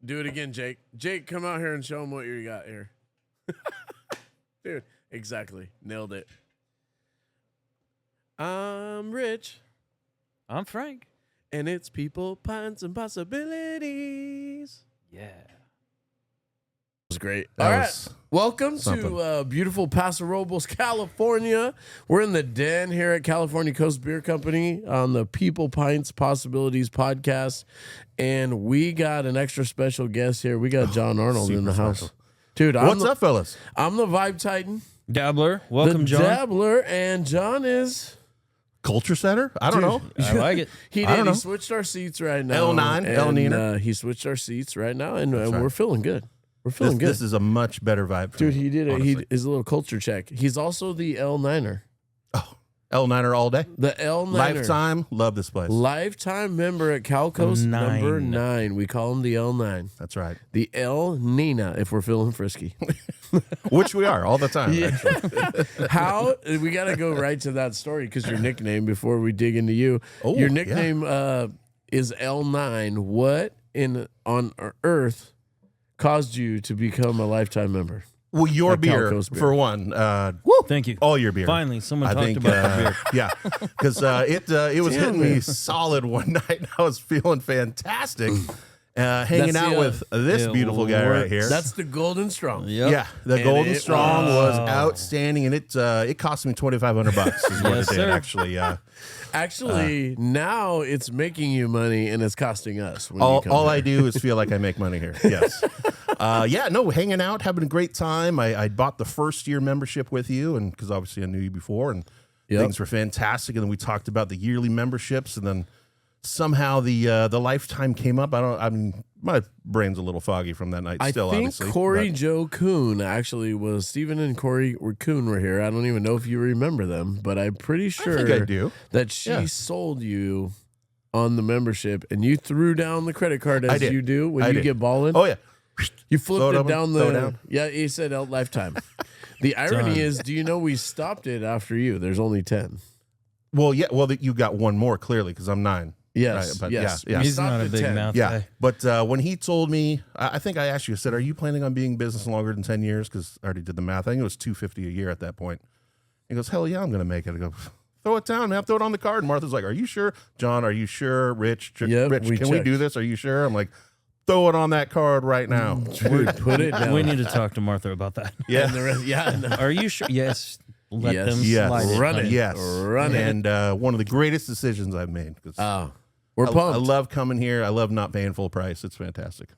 Do it again, Jake. Jake, come out here and show them what you got here. Dude, exactly. Nailed it. I'm Rich. I'm Frank. And it's people, pints, and possibilities. Yeah. Was great. That All was right. Welcome something. to beautiful Paso, Robles, California. We're in the den here at California Coast Beer Company on the People, Pints, Possibilities podcast. And we got an extra special guest here. We got John Arnold in the house. special. Dude, What's up, fellas? I'm the Vibe Titan. Dabbler. Welcome, the John. Dabbler. And John is... Culture Center? I don't know. I like it. He I did. don't He know. switched our seats right now. L9, El Nino. He switched our seats right now, and right. we're feeling good. We're feeling good. This is a much better vibe. For Dude, me, he did it. honestly. His little culture check. He's also the L9er. Oh, L9er all day. The L9er. Lifetime. Love this place. Lifetime member at Cal Coast, number 9. 9. We call him the L9. That's right. The El Nina, if we're feeling frisky. Which we are all the time. Yeah. Actually. How? We got to go right to that story because your nickname, before we dig into you, Oh, your nickname is L9. What on earth caused you to become a lifetime member? Well, your Like Cal beer, Coast beer. for one. Thank you. All your beer. Finally, someone I talked think, about the beer. yeah, because it was Damn, hitting me man. solid one night. I was feeling fantastic, hanging That's out the, with this it beautiful guy right here. That's the Golden Strong. Yep. Yeah, the And Golden it Strong was- was outstanding, and it cost me $2,500 is what Yes, it did sir. actually. Actually, now it's making you money and it's costing us. When you All come I here. do is feel like I make money here. Yes. Hanging out, having a great time. I bought the first year membership with you, and because obviously I knew you before, and Yep. things were fantastic. And then we talked about the yearly memberships, and then somehow the lifetime came up. I mean, my brain's a little foggy from that night. I Still, think obviously, Corey but- Joe Kuhn actually was Stephen and Corey Kuhn were here. I don't even know if you remember them, but I'm pretty sure think I do. that she Yeah. sold you on the membership, and you threw down the credit card I as did. you do when I you did. get balling. Oh yeah. You flipped Throw it it up, down throw it the down. Yeah, he said lifetime. The irony Done. is, do you know we stopped it after you? There's only 10. Well, yeah. Well, you got one more clearly because I'm 9. Yes, Right, but yes. yeah, We He's stopped not a at big 10. mouth Yeah, guy. but when he told me, I think I asked you, I said, "Are you planning on being in business longer than 10 years?" Because I already did the math. I think it was $250 a year at that point. He goes, "Hell yeah, I'm going to make it." I go, "Throw it down, man. Throw it on the card." And Martha's like, "Are you sure, John? Are you sure, Rich? Yep, Rich, we can we do checked. this? Are you sure?" I'm like, "Throw it on that card right now." Dude, put it down. We need to talk to Martha about that. Yeah, And the rest, yeah, no. Are you sure? Yes. Let Yes. them Yes. slide it. Run it. honey. yes, Run it. and one of the greatest decisions I've made. 'Cause Oh, we're I pumped. love coming here. I love not paying full price. It's fantastic.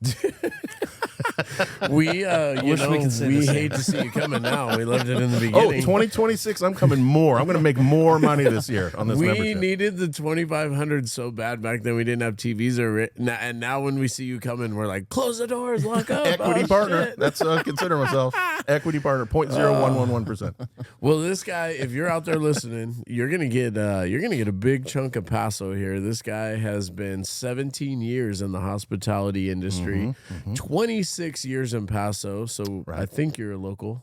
We, wish we could say the we same. hate to see you coming now. We loved it in the Oh, beginning. 2026, I'm coming more. I'm going to make more money this year on this We membership. needed the 2,500 so bad back then. We didn't have TVs and now when we see you coming, we're like, close the doors, lock up. Equity Oh, partner. shit. That's consider myself equity partner. 0.0111%. Well, this guy, if you're out there listening, you're gonna get a big chunk of Paso here. This guy has been 17 years in the hospitality industry, 26 years in Paso. So I think you're a local.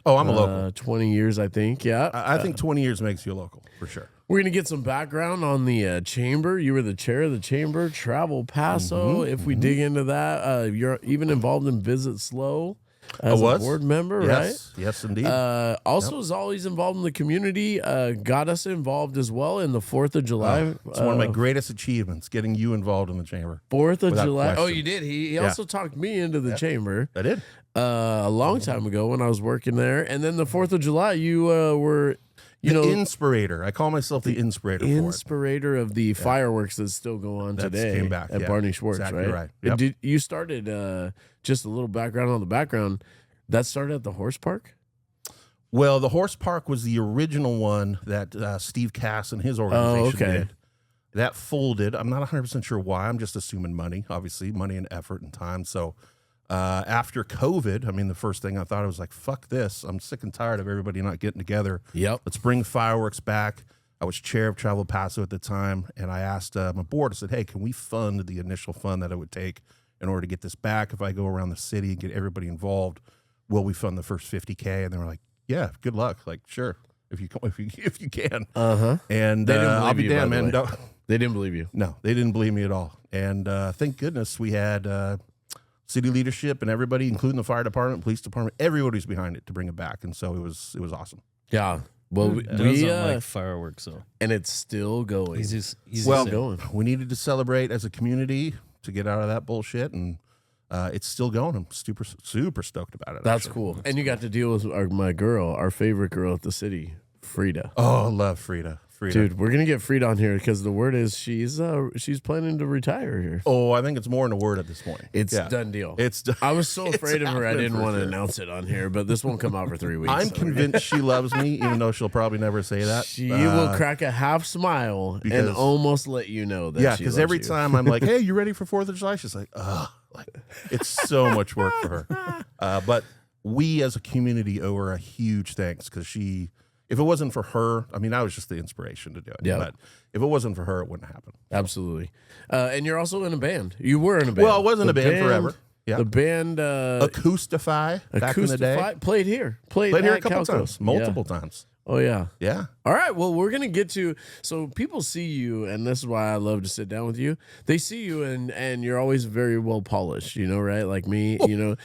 Oh, I'm a local. 20 years, I think. Yeah. I think 20 years makes you a local for sure. We're going to get some background on the chamber. You were the chair of the chamber, Travel Paso. If we dig into that, you're even involved in Visit SLO as a board member, Yes. Yes, indeed. right? Also is always involved in the community. Got us involved as well in the 4th of July. It's one of my greatest achievements, getting you involved in the chamber. 4th of without July. Oh, question. you did? He also talked me into the chamber I did. a long time ago when I was working there. And then the 4th of July, you were... The inspirator. I call myself the inspirator for it. Inspirator of the fireworks that still go on That today came back, at yeah. Barney Schwartz, Exactly right. And Yep. you started just a little background on the background. That started at the horse park. Well, the horse park was the original one that Steve Cass and his organization okay. did. That folded. I'm not 100% sure why. I'm just assuming money, obviously, money and effort and time. So after COVID, I mean, the first thing I thought, I was like, fuck this. I'm sick and tired of everybody not getting together. Yep. Let's bring fireworks back. I was chair of Travel Paso at the time, and I asked my board, I said, hey, can we fund the initial fund that it would take in order to get this back? If I go around the city and get everybody involved, will we fund the first 50K? And they were like, yeah, good luck. Like, sure, if you can. Uh-huh. And They didn't I'll believe be you, by damned, the man. way. They didn't believe you. No, they didn't believe me at all. And thank goodness we had city leadership and everybody, including the fire department, police department, everybody's behind it to bring it back. And so it was awesome. Yeah. Well, we doesn't like fireworks, so and it's still going. he's Well, going. we needed to celebrate as a community to get out of that bullshit, and it's still going. I'm super stoked about it. That's actually. cool. And you got to deal with my girl, our favorite girl at the city, Frida. Oh, I love Frida. Dude, we're gonna get Frida on here because the word is she's planning to retire here. Oh, I think it's more than a word at this point. It's done deal. It's done. I was so afraid of her, I happening didn't for want to sure. announce it on here, but this won't come out for 3 weeks. I'm so convinced she loves me, even though she'll probably never say that. she will crack a half smile and almost let you know that. Yeah, because every time I'm like, "Hey, you ready for 4th of July?" She's like, "Ugh." Like, it's so much work for her. But we as a community owe her a huge thanks because if it wasn't for her, I mean, I was just the inspiration to do it. Yeah. But if it wasn't for her, it wouldn't happen. Absolutely. And you're also in a band. You were in a band. Well, I was in a band forever. Yeah. The band Acoustify back in the day. Played here. Played Played here at a couple Calco. times, multiple times. Oh, yeah. Yeah. All right. Well, we're going to get to, so people see you, and this is why I love to sit down with you. They see you, and you're always very well polished, right? Like me, and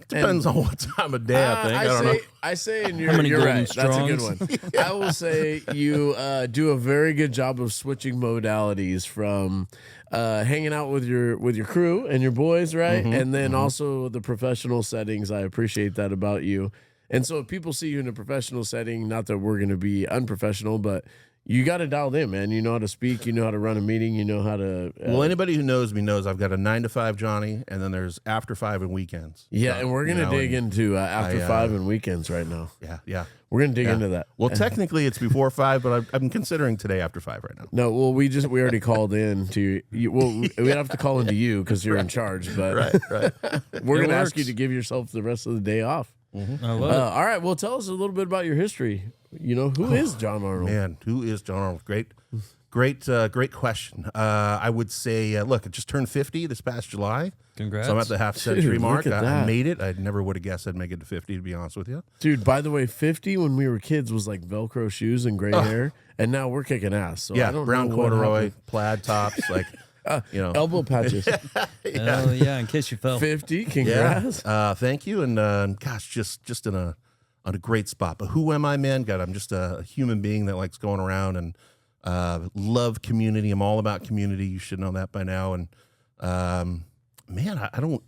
Depends on what time of day, I think. I don't know. I say, and How many you're Golden right. That's a good Strongs? one. I will say you do a very good job of switching modalities from hanging out with your crew and your boys, right? And then also the professional settings. I appreciate that about you. And so if people see you in a professional setting, not that we're going to be unprofessional, but you got to dial in, man. You know how to speak. You know how to run a meeting. You know how to. Well, anybody who knows me knows I've got a 9 to 5 Johnny, and then there's after 5 and weekends. Yeah, So, and we're going to dig into after 5 and weekends right now. Yeah. We're going to dig into that. Well, technically it's before 5, but I'm considering today after 5 right now. No, well, we already called in to you. Well, we have to call into you because you're in charge, but Right. we're going to ask works. you to give yourself the rest of the day off. I love it. All right, well, tell us a little bit about your history. Who is John Arnold? Man, who is John Arnold? Great question. I would say, look, I just turned 50 this past July. Congrats. So I'm at the half century Dude, mark. look at I that. made it. I never would have guessed I'd make it to 50, to be honest with you. Dude, by the way, 50 when we were kids was like Velcro shoes and gray hair, and now we're kicking ass. So Yeah, I don't brown know what corduroy, happened. plaid tops, like, Elbow patches. Oh, yeah, in case you fell. 50, congrats. Thank you. And gosh, just on a great spot. But who am I, man? God, I'm just a human being that likes going around and love community. I'm all about community. You should know that by now. And man, I don't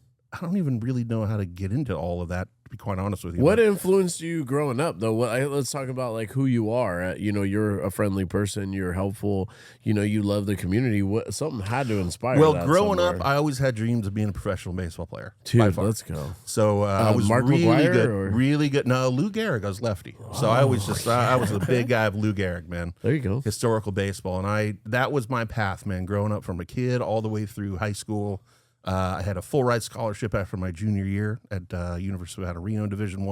even really know how to get into all of that, to be quite honest with you. What influenced you growing up, though? Let's talk about like who you are. You're a friendly person. You're helpful. You love the community. Something had to inspire. Well, that growing somewhere. up, I always had dreams of being a professional baseball player. by Dude, far. let's go. So I was Mark really McGuire, good. or- Really good. No, Lou Gehrig. I was lefty. So I was just I was the big guy of Lou Gehrig, man. There you go. Historical baseball, and that was my path, man. Growing up from a kid all the way through high school. I had a full ride scholarship after my junior year at University of Reno Division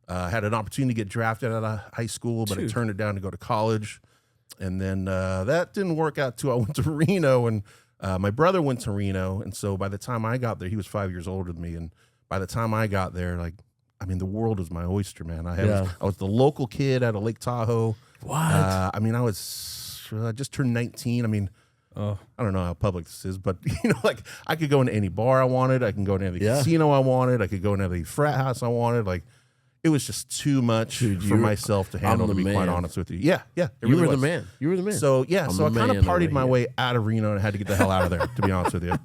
I. Had an opportunity to get drafted out of high school, but I turned it down to go to college. And then that didn't work out too. I went to Reno, and my brother went to Reno. And so by the time I got there, he was 5 years older than me. And by the time I got there, the world was my oyster, man. I was the local kid out of Lake Tahoe. What? I just turned 19. I don't know how public this is, but I could go into any bar I wanted. I can go into any casino I wanted. I could go into any frat house I wanted. It was just too much for myself to handle, to be quite honest with you. Yeah. It You really were the was. man. You were the man. So I I'm kind the of man partied over my here. way out of Reno and had to get the hell out of there, to be honest with you.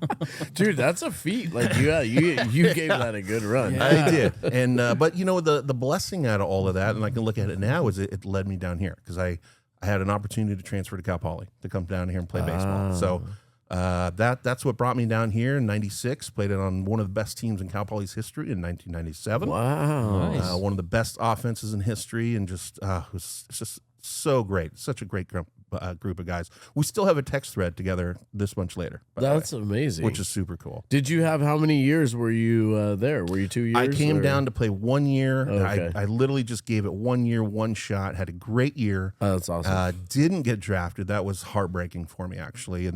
Dude, that's a feat. You gave that a good run. I did. And but the blessing out of all of that, and I can look at it now, is it led me down here because I had an opportunity to transfer to Cal Poly to come down here and play baseball. So that's what brought me down here in '96. Played it on one of the best teams in Cal Poly's history in 1997. Wow. Nice. One of the best offenses in history, and it's just so great. Such a great group of guys. We still have a text thread together this much later. by the That's way, amazing. which is super cool. Did you have how many years were you there? Were you 2 years? I came or- down to play 1 year. Okay. I literally just gave it 1 year, one shot. Had a great year. Oh, that's awesome. Didn't get drafted. That was heartbreaking for me, actually.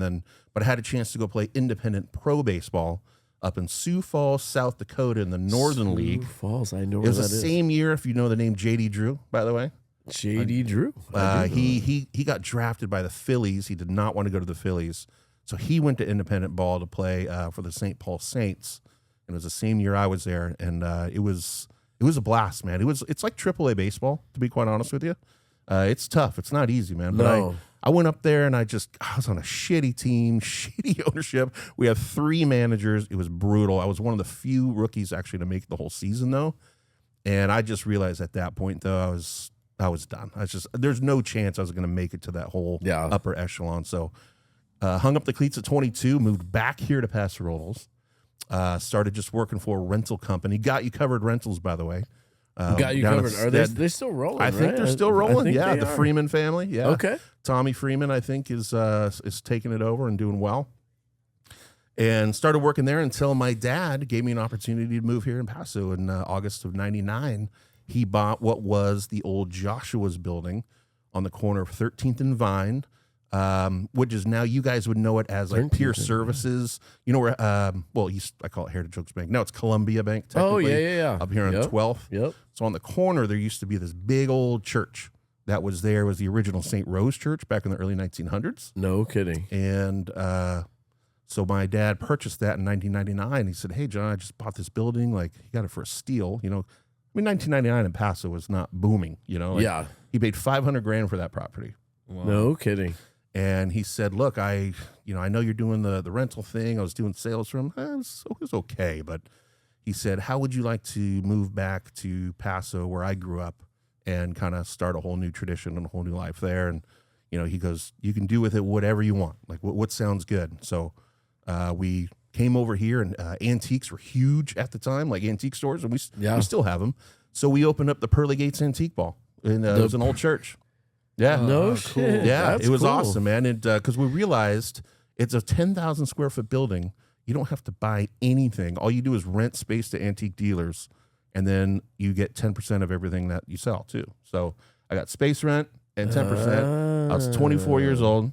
But I had a chance to go play independent pro baseball up in Sioux Falls, South Dakota, in the Northern League. Falls. I know It where was that the is. same year, if you know the name J.D. Drew, by the way. J.D. Drew. I do know He got drafted by the Phillies. He did not want to go to the Phillies, so he went to independent ball to play for the St. Paul Saints. and it was the same year I was there, and it was a blast, man. It's like AAA baseball, to be quite honest with you. It's tough. It's not easy, man. But No. I went up there and I was on a shitty team, shitty ownership. We had 3 managers. It was brutal. I was one of the few rookies actually to make the whole season though. And I just realized at that point though, I was done. There's no chance I was going to make it to that whole upper echelon. So, hung up the cleats at 22, moved back here to Paso Robles, started just working for a rental company. Got You Covered Rentals, by the way. Got you covered. Are they still rolling? I think right? they're still rolling. Yeah, the are. Freeman family. Yeah. Okay. Tommy Freeman, I think, is taking it over and doing well. And started working there until my dad gave me an opportunity to move here in Paso in August of '99. He bought what was the old Joshua's building on the corner of 13th and Vine, which is now, you guys would know it as like Peer Services. You know where, I call it Heritage Oaks Bank. No, it's Columbia Bank. Oh, Technically, yeah. Up here on 12th. Yep. So on the corner, there used to be this big old church that was there. It was the original St. Rose Church back in the early 1900s. No kidding. And so my dad purchased that in 1999. He said, "Hey, John, I just bought this building. Like, he got it for a steal. You know, I mean, 1999 in Paso was not booming. You know, like, Yeah. He paid $500,000 for that property." Wow. No kidding. And he said, "Look, I know you're doing the rental thing. I was doing sales for him. It was okay, but." He said, "How would you like to move back to Paso, where I grew up, and kind of start a whole new tradition and a whole new life there?" And, he goes, "You can do with it whatever you want. Like, what sounds good?" So we came over here, and antiques were huge at the time, like antique stores, and we still have them. So we opened up the Pearly Gates Antique Ball. And it was an old church. Yeah. No shit. Yeah, That's it was cool. awesome, man. And because we realized it's a 10,000 square foot building. You don't have to buy anything. All you do is rent space to antique dealers, and then you get 10% of everything that you sell too. So I got space rent and 10%. I was 24 years old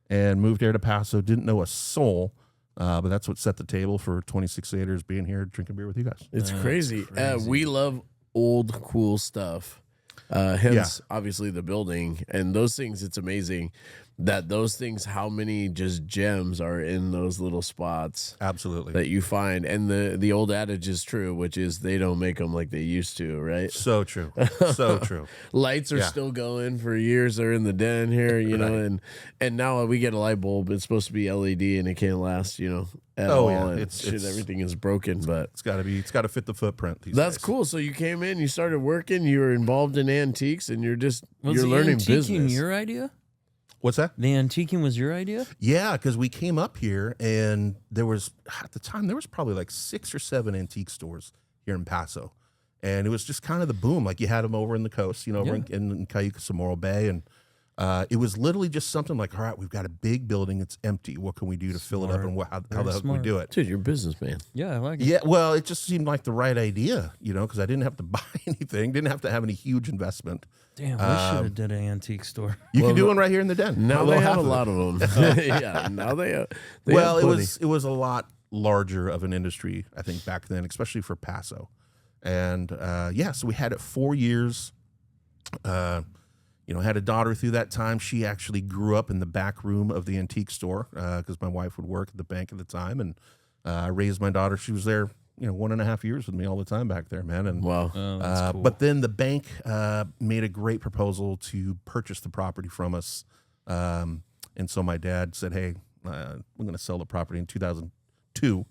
and moved here to Paso. Didn't know a soul, but that's what set the table for 26 years being here drinking beer with you guys. It's crazy. We love old, cool stuff. Hence, obviously, the building and those things. It's amazing that those things, how many just gems are in those little spots. Absolutely. That you find. And the old adage is true, which is they don't make them like they used to, right? So true. So true. Lights are still going for years. They're in the den here, know, and now we get a light bulb. It's supposed to be LED and it can't last, at all. Yeah. And everything is broken, but it's got to fit the footprint. That's days. cool. So you came in, you started working, you were involved in antiques, and you're Was learning antiquing business. your idea? What's that? The antiquing was your idea? Yeah, because we came up here and at the time, there was probably like 6 or 7 antique stores here in Paso. And it was just kind of the boom. Like you had them over in the coast, over in Cayuga, Socorro Bay. And it was literally just something like, all right, we've got a big building. It's empty. What can we do to fill it up? And how the hell can we do it? Dude, you're a businessman. Yeah, I like it. Yeah, well, it just seemed like the right idea, because I didn't have to buy anything, didn't have to have any huge investment. Damn, we should have did an antique store. You can do one right here in the den. Now they have a lot of them. Yeah, now they have plenty. it was a lot larger of an industry, I think, back then, especially for Paso. And so we had it 4 years. Had a daughter through that time. She actually grew up in the back room of the antique store because my wife would work at the bank at the time, and I raised my daughter. She was there, 1.5 years with me all the time back there, man. And wow, that's cool. But then the bank made a great proposal to purchase the property from us, and so my dad said, "Hey, we're going to sell the property in 2002."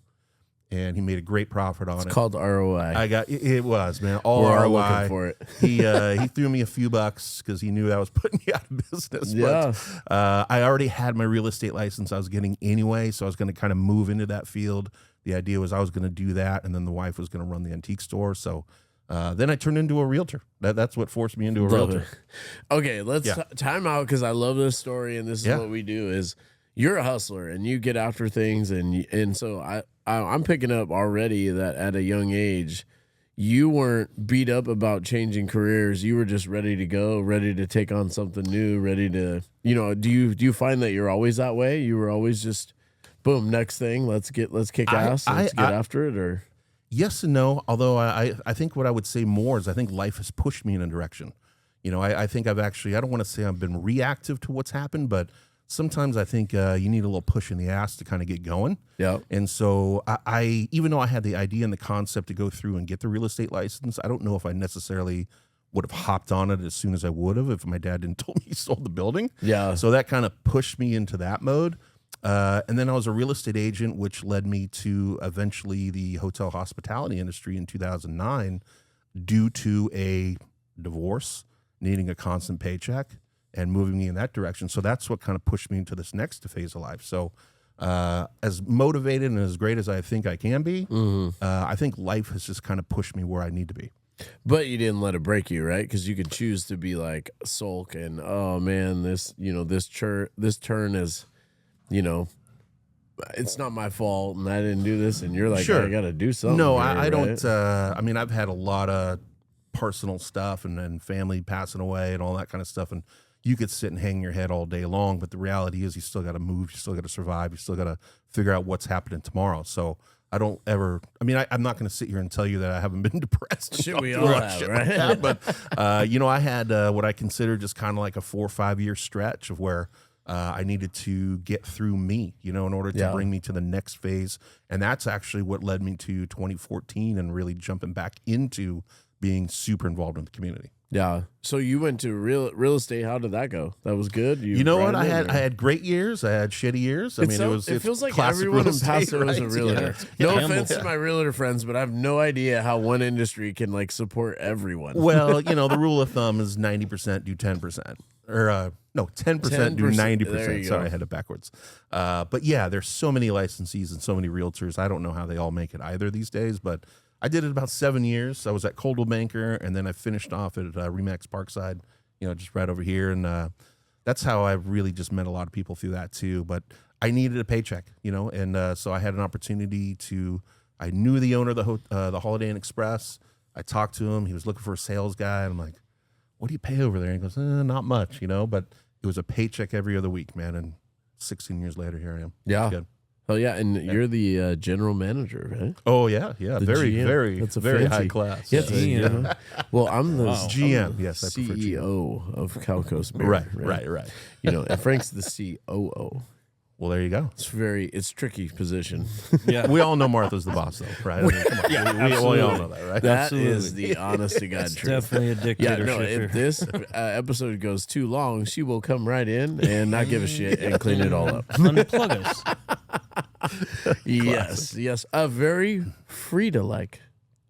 And he made a great profit on it. It's called ROI. It was, man, all We're all ROI. looking for it. He threw me a few bucks because he knew I was putting me out of business. Yeah. But I already had my real estate license I was getting anyway, so I was going to kind of move into that field. The idea was I was going to do that, and then the wife was going to run the antique store. So then I turned into a realtor. That's what forced me into a realtor. Okay, let's time out because I love this story, and this is what we do is you're a hustler, and you get after things, and so I'm picking up already that at a young age, you weren't beat up about changing careers. You were just ready to go, ready to take on something new, ready to, do you find that you're always that way? You were always just, boom, next thing, let's kick ass, let's get after it, or? Yes and no, although I think what I would say more is I think life has pushed me in a direction. I think I've actually, I don't want to say I've been reactive to what's happened, but sometimes I think you need a little push in the ass to kind of get going. Yeah. And so I even though I had the idea and the concept to go through and get the real estate license, I don't know if I necessarily would have hopped on it as soon as I would have if my dad didn't tell me he sold the building. Yeah. So that kind of pushed me into that mode. And then I was a real estate agent, which led me to eventually the hotel hospitality industry in 2009 due to a divorce, needing a constant paycheck and moving me in that direction. So that's what kind of pushed me into this next phase of life. So as motivated and as great as I think I can be, I think life has just kind of pushed me where I need to be. But you didn't let it break you, right? Because you could choose to be like sulk and, oh man, this turn is, it's not my fault and I didn't do this. And you're like, Sure. I got to do something. No, here, I don't. right? I mean, I've had a lot of personal stuff and family passing away and all that kind of stuff. And you could sit and hang your head all day long. But the reality is you still got to move. You still got to survive. You still got to figure out what's happening tomorrow. So I don't ever, I'm not going to sit here and tell you that I haven't been depressed. Shit, we all have, right? Like that. But, I had what I consider just kind of like a 4 or 5 year stretch of where I needed to get through me, in order to bring me to the next phase. And that's actually what led me to 2014 and really jumping back into being super involved in the community. Yeah. So you went to real estate. How did that go? That was good. You know what? I had great years. I had shitty years. I mean, it feels like classic everyone real in Paso estate, is a right? realtor. Yeah. No offense to my realtor friends, but I have no idea how one industry can like support everyone. Well, the rule of thumb is 90% do 10%. Or no, 10% do 90%. Sorry, I had it backwards. But yeah, there's so many licensees and so many realtors. I don't know how they all make it either these days, but I did it about 7 years. I was at Coldwell Banker, and then I finished off at Remax Parkside, just right over here. And that's how I really just met a lot of people through that too. But I needed a paycheck, and so I had an opportunity I knew the owner of the Holiday Inn Express. I talked to him. He was looking for a sales guy. And I'm like, what do you pay over there? And he goes, not much, but it was a paycheck every other week, man. And 16 years later, here I am. Yeah. Good. Oh yeah, and you're the general manager, right? Oh yeah, The very, GM. very, That's a very fancy- high class. Yeah, well, I'm the GM. Yes, I prefer GM. CEO of Calco's Beer. Right. And Frank's the COO. Well, there you go. It's tricky position. Yeah. We all know Martha's the boss, though, right? I mean, come on. We all know that, right? That is the honest to God It's truth. definitely a Yeah, dictatorship. no, if this episode goes too long, she will come right in and not give a shit and clean it all up. Unplug us. Yes. Very Frida-like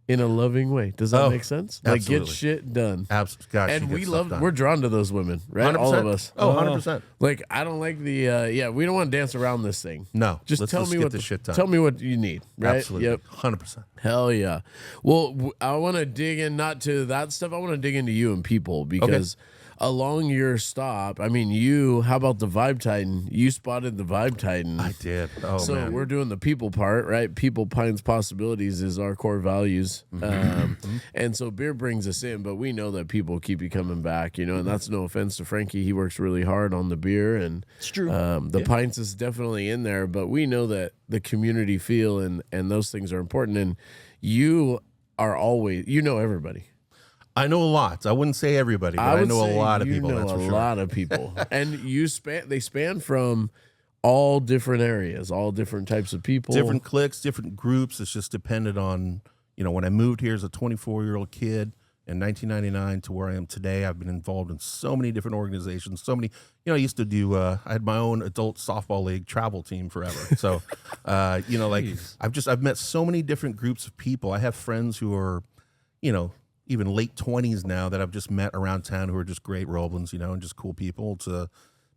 in a loving way. Does that make sense? Like, absolutely. get shit done. Absolutely. Gosh, And you we get love, stuff we're done. drawn to those women, right? 100%. All of us. Oh, 100%. Like, I don't like the, we don't want to dance around this thing. No. Just let's tell me get what this shit done. Tell me what you need, right? Absolutely. Yep. 100%. Hell yeah. Well, I want to dig in, not to that stuff. I want to dig into you and people because along your stop, how about the Vibe Titan? You spotted the Vibe Titan. I did. Oh, So man. we're doing the people part, right? People, Pints, Possibilities is our core values. And so beer brings us in, but we know that people keep you coming back, and that's no offense to Frankie. He works really hard on the beer, and It's true. the Pints is definitely in there, but we know that the community feel and those things are important. And you are always, everybody. I know a lot. I wouldn't say everybody, but I would know a say lot of you people. know That's for a sure. lot of people, and they span from all different areas, all different types of people, Different cliques, different groups. It's just dependent on, when I moved here as a 24-year-old kid in 1999 to where I am today, I've been involved in so many different organizations. So many, I used to do, I had my own adult softball league travel team forever. So, I've met so many different groups of people. I have friends who are, even late 20s now that I've just met around town who are just great Robles, and just cool people, to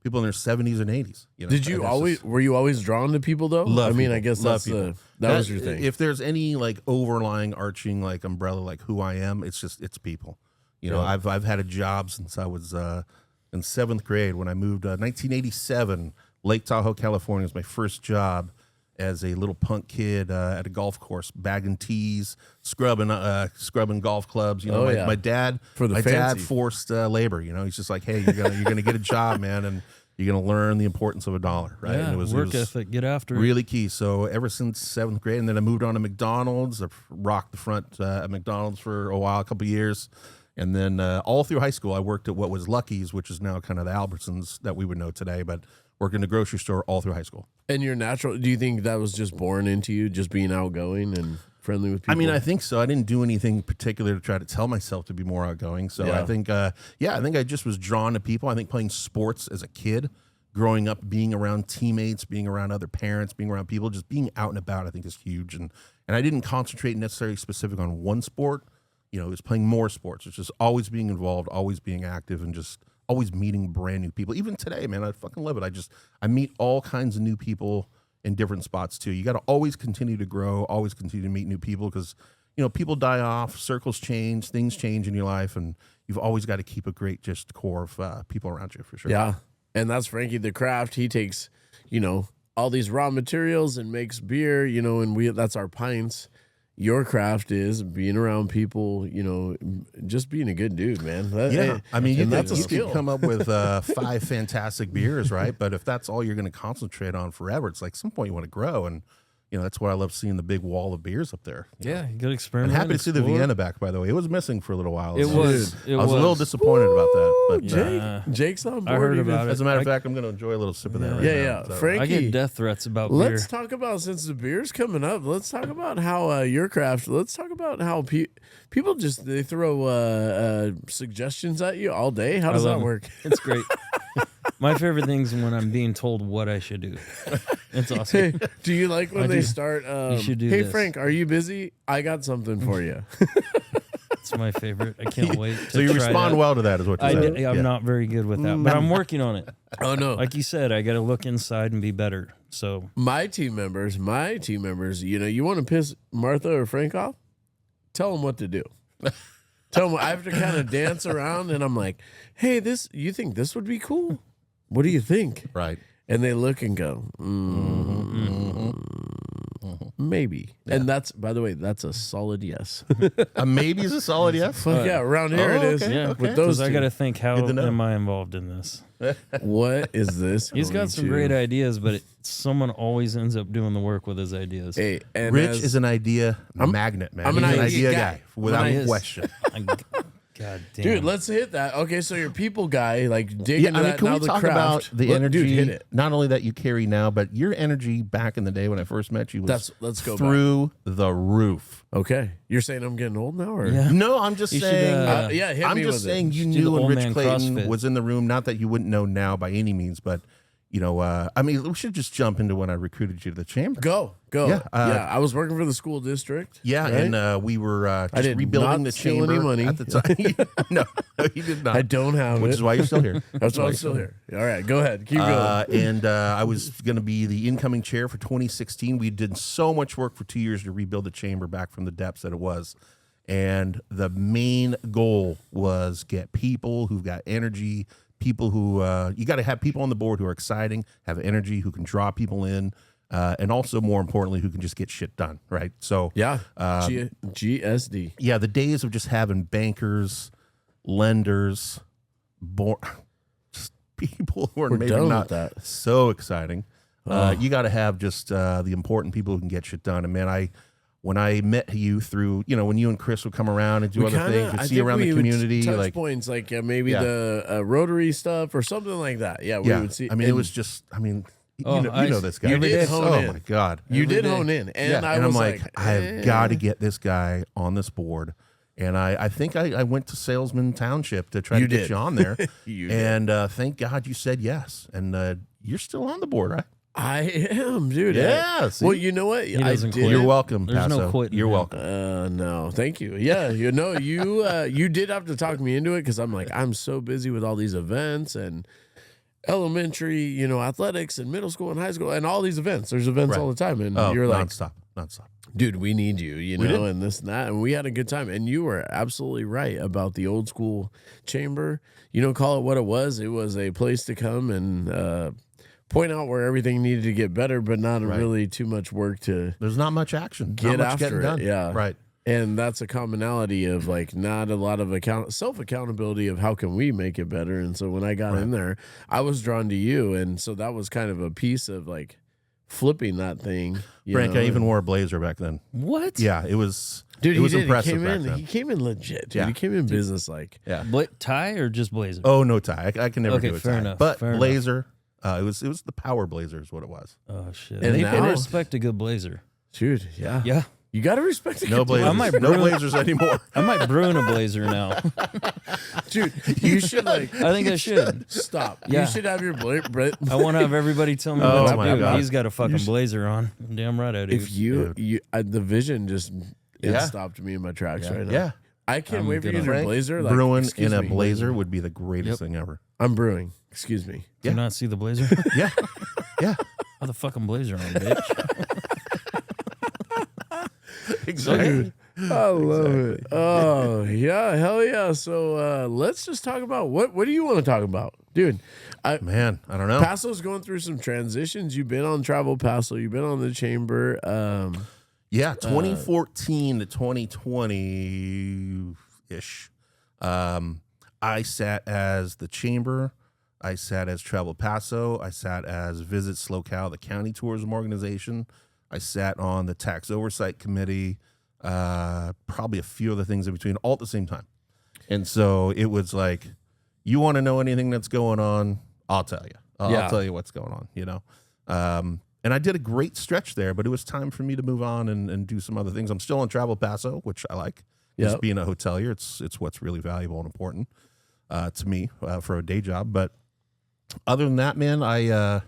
people in their 70s and 80s. Did you were you always drawn to people though? Love people. I guess Love that's people. that was your thing. If there's any like overlying arching like umbrella, like who I am, it's people. I've had a job since I was in 7th grade when I moved 1987, Lake Tahoe, California was my first job as a little punk kid at a golf course, bagging tees, scrubbing golf clubs. My dad, dad forced labor. He's just like, hey, you're gonna get a job, man, and you're gonna learn the importance of a dollar, right? Yeah, And it was work ethic, get after it. really key. So ever since 7th grade, and then I moved on to McDonald's. I rocked the front at McDonald's for a while, a couple of years. And then all through high school, I worked at what was Lucky's, which is now kind of the Albertsons that we would know today. But worked in the grocery store all through high school. And your natural, do you think that was just born into you, just being outgoing and friendly with people? I mean, I think so. I didn't do anything particular to try to tell myself to be more outgoing. So I think, I think I just was drawn to people. I think playing sports as a kid, growing up, being around teammates, being around other parents, being around people, just being out and about, I think is huge. And I didn't concentrate necessarily specific on one sport. You know, it was playing more sports. It's just always being involved, always being active, and just always meeting brand new people. Even today, man, I fucking love it. I meet all kinds of new people in different spots too. You got to always continue to grow, always continue to meet new people because, you know, people die off, circles change, things change in your life, and you've always got to keep a great just core of people around you for sure. Yeah, and that's Frankie the Craft. He takes, you know, all these raw materials and makes beer, you know, and that's our pints. Your craft is being around people, you know, just being a good dude, man. I mean, that's a you skill. could come up with 5 fantastic beers, right? But if that's all you're going to concentrate on forever, it's like some point you want to grow. And, you know, that's why I love seeing the big wall of beers up there. Yeah, you got to experiment. I'm happy to see the Vienna back, by the way. It was missing for a little while. It was. I was a little disappointed about that. But Jake's on board. I heard about it. as a matter of fact, I'm going to enjoy a little sip of that right now. Yeah. So. Frankie, I get death threats about beer. let's talk about, since the beer's coming up, let's talk about how your craft, let's talk about how people just, they throw suggestions at you all day. How does that work? It's great. My favorite thing's when I'm being told what I should do. It's awesome. Hey, do you like when they start, You should do hey, this. Frank, are you busy? I got something for you. It's my favorite. I can't wait to So you try respond that. well to that, is what you're saying. I'm not very good with that, but I'm working on it. Oh, no. Like you said, I got to look inside and be better. So My team members, you know, you want to piss Martha or Frank off? Tell them what to do. Tell them I have to kind of dance around, and I'm like, hey, you think this would be cool? What do you think? Right. And they look and go, maybe. Yeah. And that's, by the way, that's a solid yes. A maybe is a solid yes? Fuck yeah, around here it is. okay, yeah, okay. With those I two. got to think, how Good to know. am I involved in this? What is this? He's got some great ideas, but someone always ends up doing the work with his ideas. Hey, and Rich is an idea magnet, man. I'm an He's an idea idea guy. guy, without He is. question. God damn. dude, let's hit that. Okay, so your people guy, like dig Yeah, into I mean, that can now we the talk craft. about the Look, energy? Dude, hit it. Not only that you carry now, but your energy back in the day when I first met you was Let's go through the roof. Okay, you're saying I'm getting old now, or Yeah. No, I'm just You should, saying. yeah, hit I'm me just with saying it. you Just do knew the when old Rich man Clayton CrossFit. was in the room. Not that you wouldn't know now by any means, but you know, I mean, we should just jump into when I recruited you to the chamber. Go. Yeah, I was working for the school district. Yeah, right? and we were just did rebuilding not the steal chamber any money. at the time. No, you did not. I don't have Which it. is why you're still here. That's why I'm still here. All right, go ahead. Keep going. And I was going to be the incoming chair for 2016. We did so much work for 2 years to rebuild the chamber back from the depths that it was. And the main goal was get people who've got energy, people who you got to have people on the board who are exciting, have energy, who can draw people in, and also more importantly, who can just get shit done, right? So Yeah. GSD. yeah, the days of just having bankers, lenders, just people who are We're maybe done not with that. so exciting. You got to have just the important people who can get shit done. And man, when I met you through, you know, when you and Chris would come around and do other things, we'd see you around the community, touch like points, like maybe the Rotary stuff or something like that. Yeah, we would see. I mean, and it was just, I mean, Oh, you know this guy. you did It's- hone oh in. my god, you every did day. hone in, and yeah. I And was I'm like, I've got to get this guy on this board. And I think I went to Salesman Township to try to get you on there. You and thank God you said yes. And you're still on the board, right? I am, dude. Yeah, see? Well, you know what? I doesn't did. quit. You're welcome, There's Paso. no quitting You're him. welcome. No, thank you. Yeah, you know, you did have to talk me into it because I'm like, I'm so busy with all these events and elementary, you know, athletics and middle school and high school and all these events. There's events Right. all the time, and Oh, you're like, nonstop. dude, we need you, you know, and this and that, and we had a good time. And you were absolutely right about the old school chamber. You know, call it what it was. It was a place to come and point out where everything needed to get better, but not really too much work to There's not much action. get not much after getting it. done. Yeah, Right. And that's a commonality of like not a lot of self accountability of how can we make it better. And so when I got in there, I was drawn to you, and so that was kind of a piece of like flipping that thing. Frank, I even wore a blazer back then. What? Yeah, it was. Dude, it was he impressive came back in. then. He came in legit, dude. Yeah. He came in business like. Yeah. Tie or just blazer? Oh, no tie. I can never Okay, do a fair tie. enough, But fair enough. blazer, It was the Power Blazer is what it was. Oh shit! And And now- respect a good blazer. Dude, yeah. Yeah, You got to respect it. No blazers, no blazers anymore. I might brew in a blazer now. Dude, you should like I think I should. stop. Yeah. You should have your I want to have everybody tell me Oh what my to do. God. He's got a fucking blazer on. Damn right I do. if you the vision just Yeah. stopped me in my tracks right now. Yeah, I can't I'm wait for good you on to that. blazer. Like, brewing excuse in a me. blazer would be the greatest thing ever. I'm brewing. Excuse me. Do you not see the blazer? Yeah, yeah, Have the fucking blazer on, bitch. exactly. I love it. Oh yeah, hell yeah. So let's just talk about what do you want to talk about, dude? Man, I don't know. Paso's going through some transitions. You've been on Travel Paso. You've been on the Chamber. Yeah, 2014 to 2020 ish. I sat as the Chamber. I sat as Travel Paso. I sat as Visit SLO Cal, the county tourism organization. I sat on the tax oversight committee. Probably a few other things in between, all at the same time. And so it was like, you want to know anything that's going on? I'll tell you. I'll tell you what's going on. You know. And I did a great stretch there, but it was time for me to move on and do some other things. I'm still on Travel Paso, which I like. Just being a hotelier, it's what's really valuable and important to me for a day job. But other than that, man, I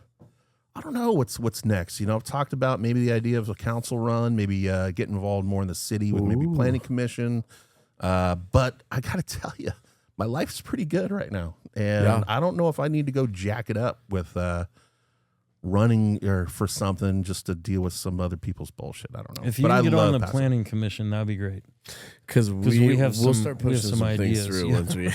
don't know what's next. You know, I've talked about maybe the idea of a council run, maybe get involved more in the city with maybe planning commission. But I got to tell you, my life's pretty good right now, and I don't know if I need to go jack it up with running or for something just to deal with some other people's bullshit. I don't know. If you can get on the planning commission, that'd be great. Because we'll start pushing some things ideas, through yeah. once we.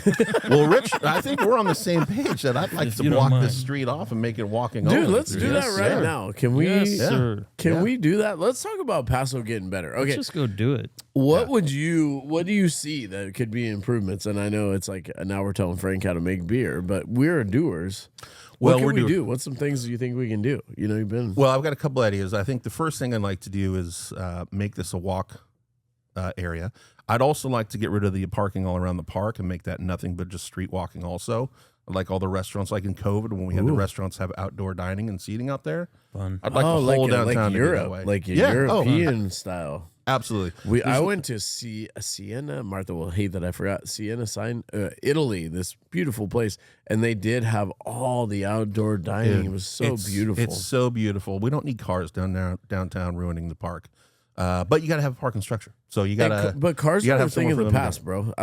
Well, Rich, I think we're on the same page that I'd like If to you don't block mind. this street off and make it walking Dude, only. let's do that Yes, right sir. now. Can we? Yes, sir. Can we do that? Let's talk about Paso getting better. Okay, Let's just go do it. what do you see that could be improvements? And I know it's like now we're telling Frank how to make beer, but we're doers. Well, What can we're we doing- do? What's some things you think we can do? You know, you've been. Well, I've got a couple ideas. I think the first thing I'd like to do is make this a walk area. I'd also like to get rid of the parking all around the park and make that nothing but just street walking also. Like all the restaurants, like in COVID, when we had the restaurants have outdoor dining and seating out there. Fun. I'd like the whole downtown to be that Europe, way. like Yeah. European style. Absolutely. I went to Siena. Martha will hate that I forgot Siena, Italy. This beautiful place, and they did have all the outdoor dining. Dude, it was so beautiful. It's so beautiful. We don't need cars downtown ruining the park. But you got to have a parking structure. So you got to. But cars you are gotta a have thing of somewhere the for them to past, bro.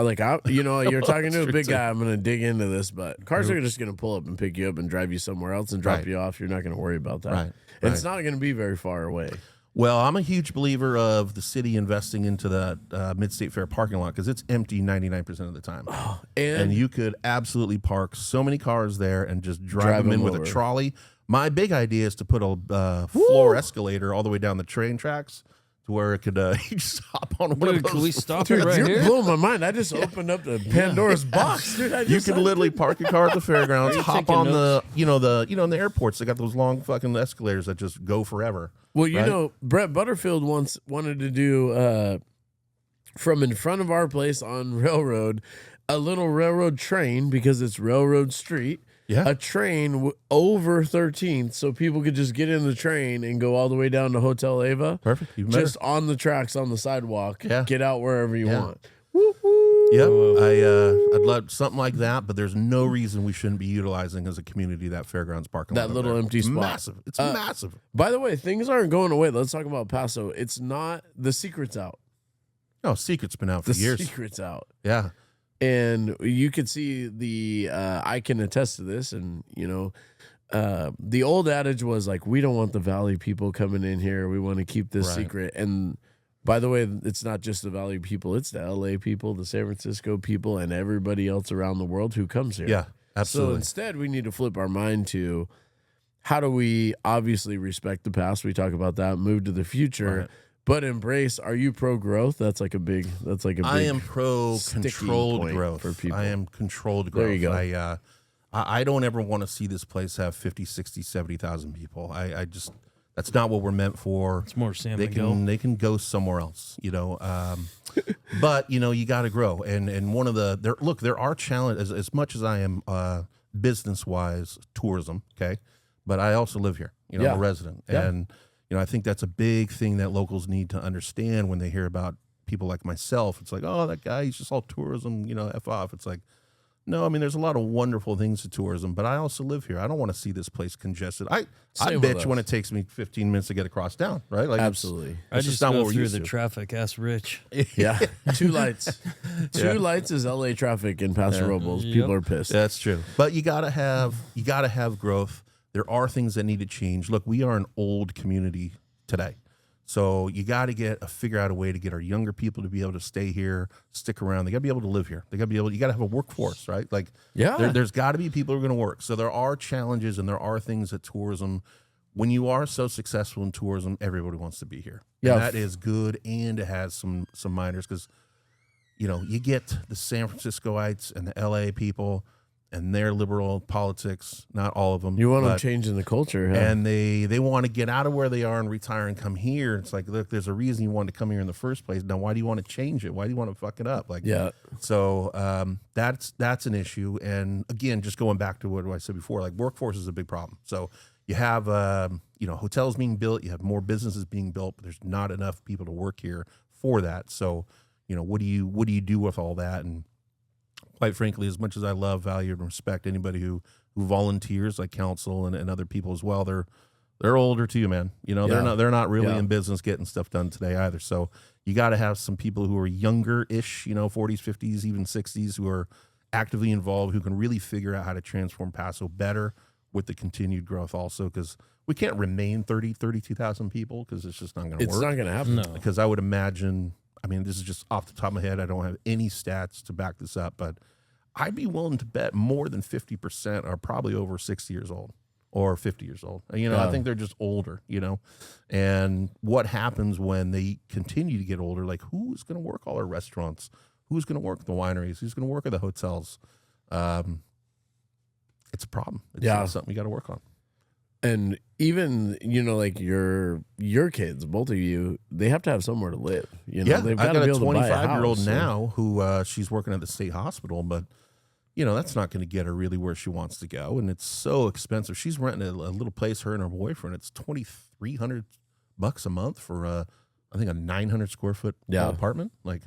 You're talking to a true, big too. guy. I'm going to dig into this, but cars are just going to pull up and pick you up and drive you somewhere else and drop Right. you off. You're not going to worry about that. Right, And it's right. not going to be very far away. Well, I'm a huge believer of the city investing into the Mid-State Fair parking lot because it's empty 99% of the time. And you could absolutely park so many cars there and just drive them in with over. a trolley. My big idea is to put a floor escalator all the way down the train tracks to where it could you just hop on one Dude, of those. can we stop Dude, it right you're here? blowing my mind. I just opened up the Pandora's box, dude. You can literally park your car at the fairgrounds, you hop taking on notes? in the airports. They got those long fucking escalators that just go forever. Well, you right? know, Brett Butterfield once wanted to do from in front of our place on Railroad, a little railroad train because it's Railroad Street. Yeah. A train over 13th, so people could just get in the train and go all the way down to Hotel Ava. Perfect. Even better. Just on the tracks, on the sidewalk. Yeah. Get out wherever you Yeah. want. Woo-hoo. Yep, I'd love something like that, but there's no reason we shouldn't be utilizing as a community that fairgrounds parking lot. That over little there. empty It's spot. massive. It's massive. By the way, things aren't going away. Let's talk about Paso. It's not, the secret's out. No, Secret's been out for The years. secret's out. Yeah, And you could see I can attest to this. And, you know, the old adage was like, we don't want the Valley people coming in here. We want to keep this Right. secret. And by the way, it's not just the Valley people. It's the LA people, the San Francisco people, and everybody else around the world who comes here. yeah, So absolutely. instead, we need to flip our mind to how do we obviously respect the past? We talk about that, move to the future, Right. but embrace. Are you pro growth? That's like a big. I am pro sticky controlled point growth. for people. I am controlled growth. There you go. I don't ever want to see this place have 50, 60, 70,000 people. I just that's not what we're meant for. It's more San They Miguel. can go somewhere else, you know. But you know, you got to grow. And one of there are challenges as much as I am business wise tourism. Okay, but I also live here. You know, I'm a resident. Yeah. And, you know, I think that's a big thing that locals need to understand when they hear about people like myself. It's like, oh, that guy, he's just all tourism, you know, F off. It's like, no, I mean, there's a lot of wonderful things to tourism, but I also live here. I don't want to see this place congested. I bitch when it takes me 15 minutes to get across town, right? Like, absolutely. I just not go what we're through used the to. traffic. Ask Rich. Yeah. 2 lights. 2 lights is LA traffic in Paso Robles. People are pissed. That's true. But you gotta have growth. There are things that need to change. Look, we are an old community today. So you got to figure out a way to get our younger people to be able to stay here, stick around. They got to be able to live here. They got to be able. You got to have a workforce, right? Like, there's got to be people who are going to work. So there are challenges and there are things that tourism. When you are so successful in tourism, everybody wants to be here. Yeah, and that is good, and it has some minors because, you know, you get the San Franciscoites and the LA people and their liberal politics, not all of them. You want them changing the culture, huh? And they want to get out of where they are and retire and come here. It's like, look, there's a reason you wanted to come here in the first place. Now, why do you want to change it? Why do you want to fuck it up? Like, so that's an issue. And again, just going back to what I said before, like workforce is a big problem. So you have, you know, hotels being built, you have more businesses being built, but there's not enough people to work here for that. So, you know, what do you do with all that? And quite frankly, as much as I love, value, and respect anybody who volunteers, like council and other people as well, they're older too, man. You know, they're not really in business getting stuff done today either. So you got to have some people who are younger-ish, you know, 40s, 50s, even 60s, who are actively involved, who can really figure out how to transform Paso better with the continued growth also, because we can't remain 32,000 people because it's just not going to work. It's not going to happen. No. Because I would imagine, I mean, this is just off the top of my head. I don't have any stats to back this up, but I'd be willing to bet more than 50% are probably over 60 years old or 50 years old. You know, I think they're just older, you know. And what happens when they continue to get older? Like, who's going to work all our restaurants? Who's going to work the wineries? Who's going to work at the hotels? It's a problem. It's something you got to work on. And even, you know, like your kids, both of you, they have to have somewhere to live. You know, they've got I got to be a able to buy a 25-year-old house, now who she's working at the state hospital, but you know, that's not going to get her really where she wants to go, and it's so expensive. She's renting a little place, her and her boyfriend. It's $2,300 a month for I think a 900 square foot apartment. Like,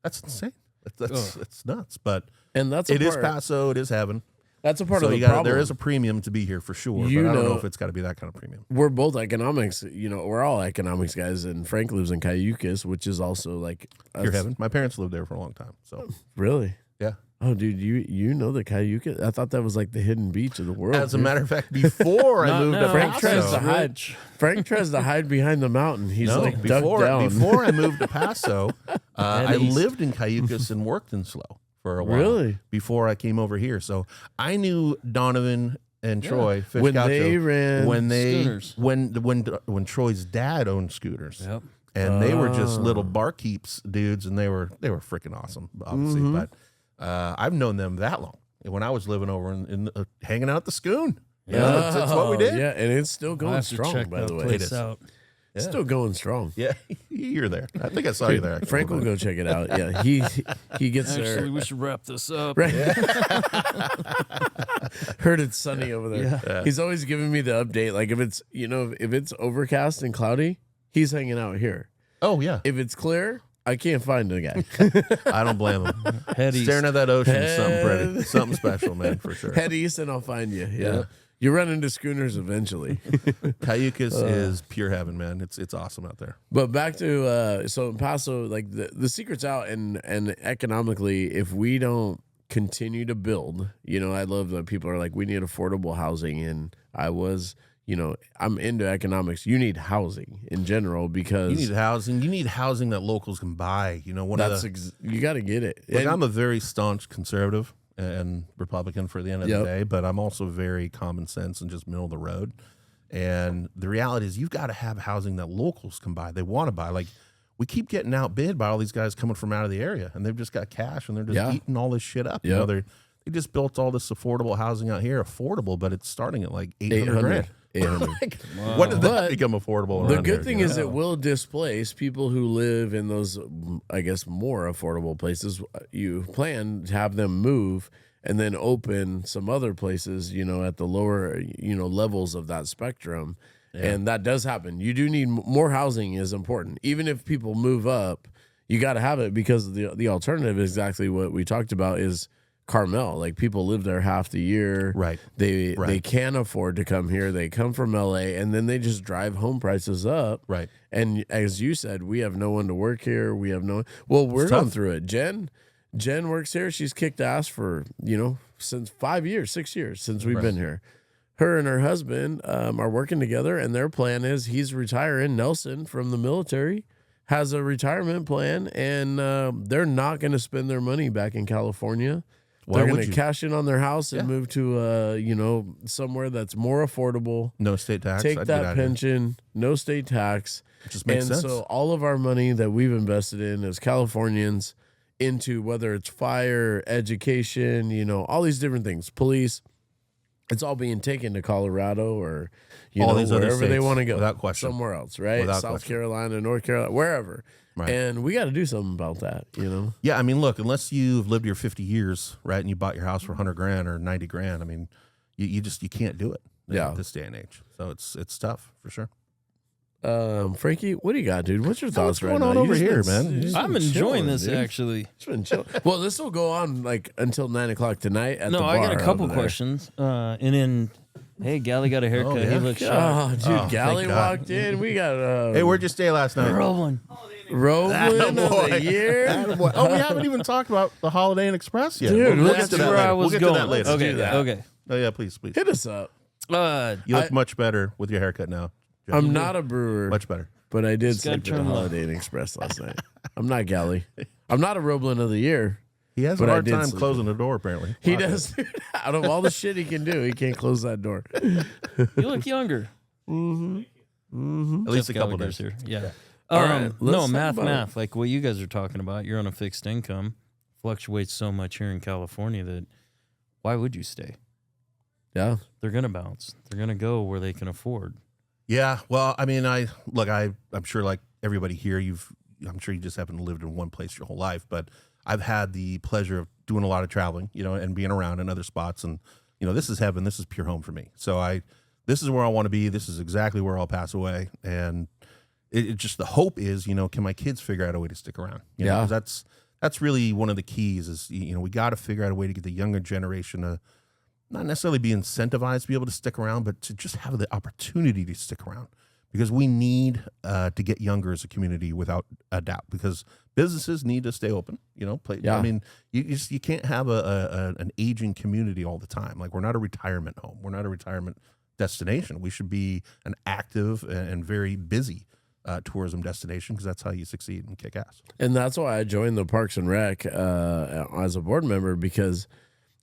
that's insane. It's nuts. But it is Paso. It is heaven. That's a part of the problem. There is a premium to be here for sure, but I don't know if it's got to be that kind of premium. We're both economics, you know, we're all economics guys, and Frank lives in Cayucas, which is also like pure heaven. My parents lived there for a long time. So really? Yeah. Oh, dude, you know the Cayucas? I thought that was like the hidden beach of the world. As a matter of fact, before I moved to Frank Paso, Frank tries to hide behind the mountain. He's like before down. Before I moved to Paso, I lived in Cayucas and worked in SLO for a while. Really? Before I came over here, so I knew Donovan and Troy Fish when Gaucho, they ran scooters. when Troy's dad owned scooters. Yep. And they were just little barkeeps dudes, and they were freaking awesome, obviously. But I've known them that long. When I was living over in hanging out at the Schoon. Yeah, that's what we did. Yeah, and it's still going strong, by the way. Place out. It's still going strong. Yeah, you're there. I think I saw you there. Actually. Frank will go check it out. Yeah, he gets there. Actually, we should wrap this up. Right. Heard it's sunny over there. Yeah. He's always giving me the update. Like if it's overcast and cloudy, he's hanging out here. Oh yeah. If it's clear, I can't find the guy. I don't blame him. Staring at that ocean is something pretty, something special, man, for sure. Head east and I'll find you. Yeah. You run into schooners eventually. Cayucas is pure heaven, man. It's awesome out there. But back to so in Paso, like the secret's out, and economically, if we don't continue to build, you know, I love that people are like, we need affordable housing, and I'm into economics. You need housing in general because you need housing. You need housing that locals can buy. You know, you got to get it. Like, I'm a very staunch conservative and Republican for the end of the day, but I'm also very common sense and just middle of the road. And the reality is, you've got to have housing that locals can buy. They want to buy. Like, we keep getting outbid by all these guys coming from out of the area, and they've just got cash and they're just eating all this shit up. You know, they just built all this affordable housing out here, affordable, but it's starting at like $800 grand. 800. When did that But become affordable? The around good here, thing you is know? it will displace people who live in those, I guess, more affordable places. You plan to have them move and then open some other places, at the lower, levels of that spectrum. And that does happen. You do need more housing is important. Even if people move up, you got to have it because the alternative is exactly what we talked about is Carmel. Like people live there half the year. Right. They can't afford to come here. They come from LA and then they just drive home prices up. Right. And as you said, we have no one to work here. We have we're going through it. Jen works here. She's kicked ass for, since 5 years, 6 years since we've been here. Her and her husband are working together and their plan is he's retiring. Nelson from the military has a retirement plan and they're not going to spend their money back in California. They're going to cash in on their house and move to, somewhere that's more affordable. No state tax. Take that pension, no state tax. It just makes sense. So all of our money that we've invested in as Californians into whether it's fire, education, all these different things, police, it's all being taken to Colorado or, All these other wherever they states, want to go. without question. Somewhere else, right? Without South question. Carolina, North Carolina, wherever. Right. And we got to do something about that, Yeah, I mean, look, unless you've lived here 50 years, right, and you bought your house for 100 grand or 90 grand, I mean, you can't do it at this day and age. So it's tough for sure. Frankie, what do you got, dude? What's your thoughts What's going right on now? over You just here, been- man? you just I'm been enjoying chilling, this dude. actually. It's been chill. Well, this will go on like until 9:00 tonight at the No, bar. I got a couple over there. questions. And then, hey, Gally got a haircut. yeah? He looks sharp. Oh, dude, Oh, Gally thank God. walked in. We got Hey, where'd you stay last night? Rolling. Robles of the year. Attaboy. Oh, we haven't even talked about the Holiday Inn Express yet. Dude, we'll That's get to that where later. I was We'll get going. to that later. Okay, do that. okay. Oh, yeah, please. Hit us up. You look much better with your haircut now. Jeff. I'm not a brewer, much better. but I did gotta sleep at the turn low. Holiday Inn Express last night. I'm not Gally. I'm not a Roblin of the year. He has But a I hard did time sleep. closing the door, apparently. He does. Out of all the shit he can do, he can't close that door. You look younger. At least Jeff a couple Gallagher's days. here. Yeah. All right, let's No, talk about math. Like what you guys are talking about. You're on a fixed income. Fluctuates so much here in California that why would you stay? Yeah. They're going to bounce. They're going to go where they can afford. Yeah, well, I mean, I'm sure like everybody here, I'm sure you just haven't lived in one place your whole life, but I've had the pleasure of doing a lot of traveling, and being around in other spots, and this is heaven. This is pure home for me. So this is where I want to be. This is exactly where I'll pass away, and it just the hope is, can my kids figure out a way to stick around? You know, 'cause that's really one of the keys. Is we got to figure out a way to get the younger generation to not necessarily be incentivized to be able to stick around, but to just have the opportunity to stick around, because we need to get younger as a community without a doubt, because businesses need to stay open, I mean, you can't have an aging community all the time. Like, we're not a retirement home. We're not a retirement destination. We should be an active and very busy tourism destination, because that's how you succeed and kick ass. And that's why I joined the Parks and Rec as a board member, because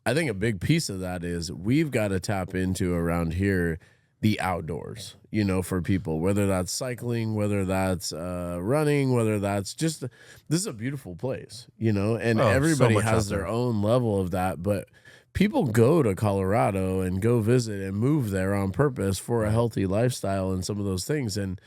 I think a big piece of that is we've got to tap into around here the outdoors, for people, whether that's cycling, whether that's running, whether that's just, this is a beautiful place, and everybody so much has out there. their own level of that. But people go to Colorado and go visit and move there on purpose for a healthy lifestyle and some of those things. And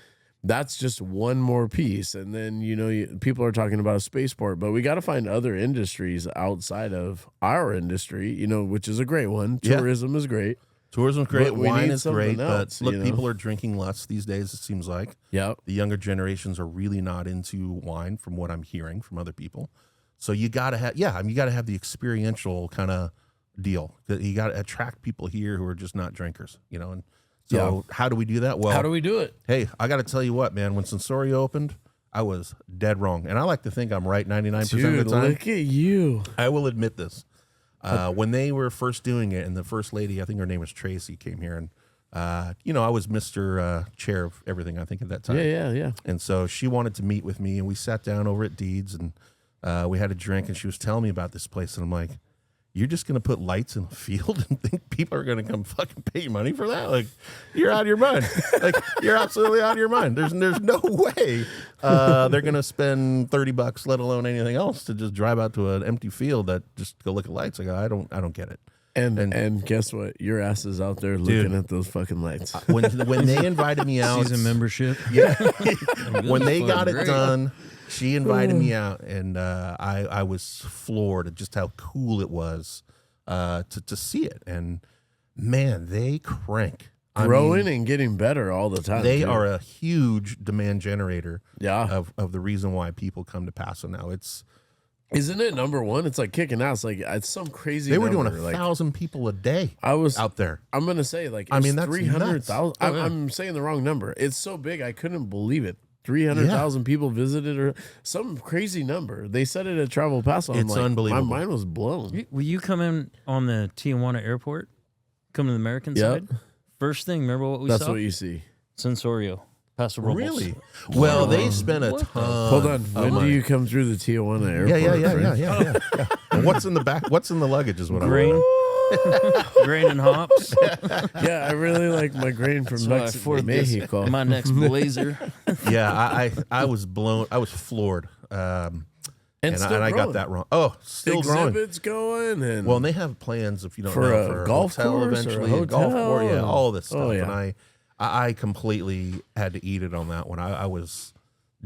that's just one more piece. And then, people are talking about a spaceport, but we got to find other industries outside of our industry, which is a great one. Yeah. Tourism is great. Tourism's great. But we Wine need is great. something else, but look, people are drinking less these days, it seems like. Yep. The younger generations are really not into wine, from what I'm hearing from other people. So you got to have, you got to have the experiential kind of deal. You got to attract people here who are just not drinkers, and so how do we do that? Well, How do we do it? hey, I got to tell you what, man, when Sensorio opened, I was dead wrong. And I like to think I'm right 99% of Dude, the time. look at you. I will admit this. When they were first doing it, and the first lady, I think her name was Tracy, came here, and I was Mr. Chair of everything, I think, at that time. Yeah. And so she wanted to meet with me, and we sat down over at Deeds, and we had a drink, and she was telling me about this place, and I'm like, you're just going to put lights in a field and think people are going to come fucking pay you money for that? Like, you're out of your mind. Like, you're absolutely out of your mind. There's no way they're going to spend $30, let alone anything else, to just drive out to an empty field that just go look at lights. Like, I don't get it. And guess what? Your ass is out there looking at those fucking lights. When they invited me out, Season membership. yeah, when they got it done, she invited me out, and I was floored at just how cool it was to see it. And man, they crank. Growing and getting better all the time. They are a huge demand generator. Yeah. Of the reason why people come to Paso now. Isn't it number one? It's like kicking ass. Like it's some crazy. They were number. doing 1,000 people a day. I was out there. I'm gonna say like I mean that's 300,000. Oh, yeah. I'm saying the wrong number. It's so big I couldn't believe it. 300,000 people visited, or some crazy number. They said it at Travel Paso. It's like, unbelievable. My mind was blown. Will you come in on the Tijuana airport? Come to the American side? First thing, remember what we saw? That's what you see. Sensorio. Paso Robles. Really? Well, they spent a ton. Hold on. When do you come through the Tijuana airport? Yeah. And what's in the back? What's in the luggage is what Grain. Grain and hops. Yeah, I really like my grain from Mexico. My next blazer. Yeah, I was blown. I was floored. And I got that wrong. Oh, still Exhibits growing. And well, and they have plans if you don't for know a for golf hotel course eventually, or a a golf hotel. course, yeah, all this stuff. Oh, yeah. And I completely had to eat it on that one. I was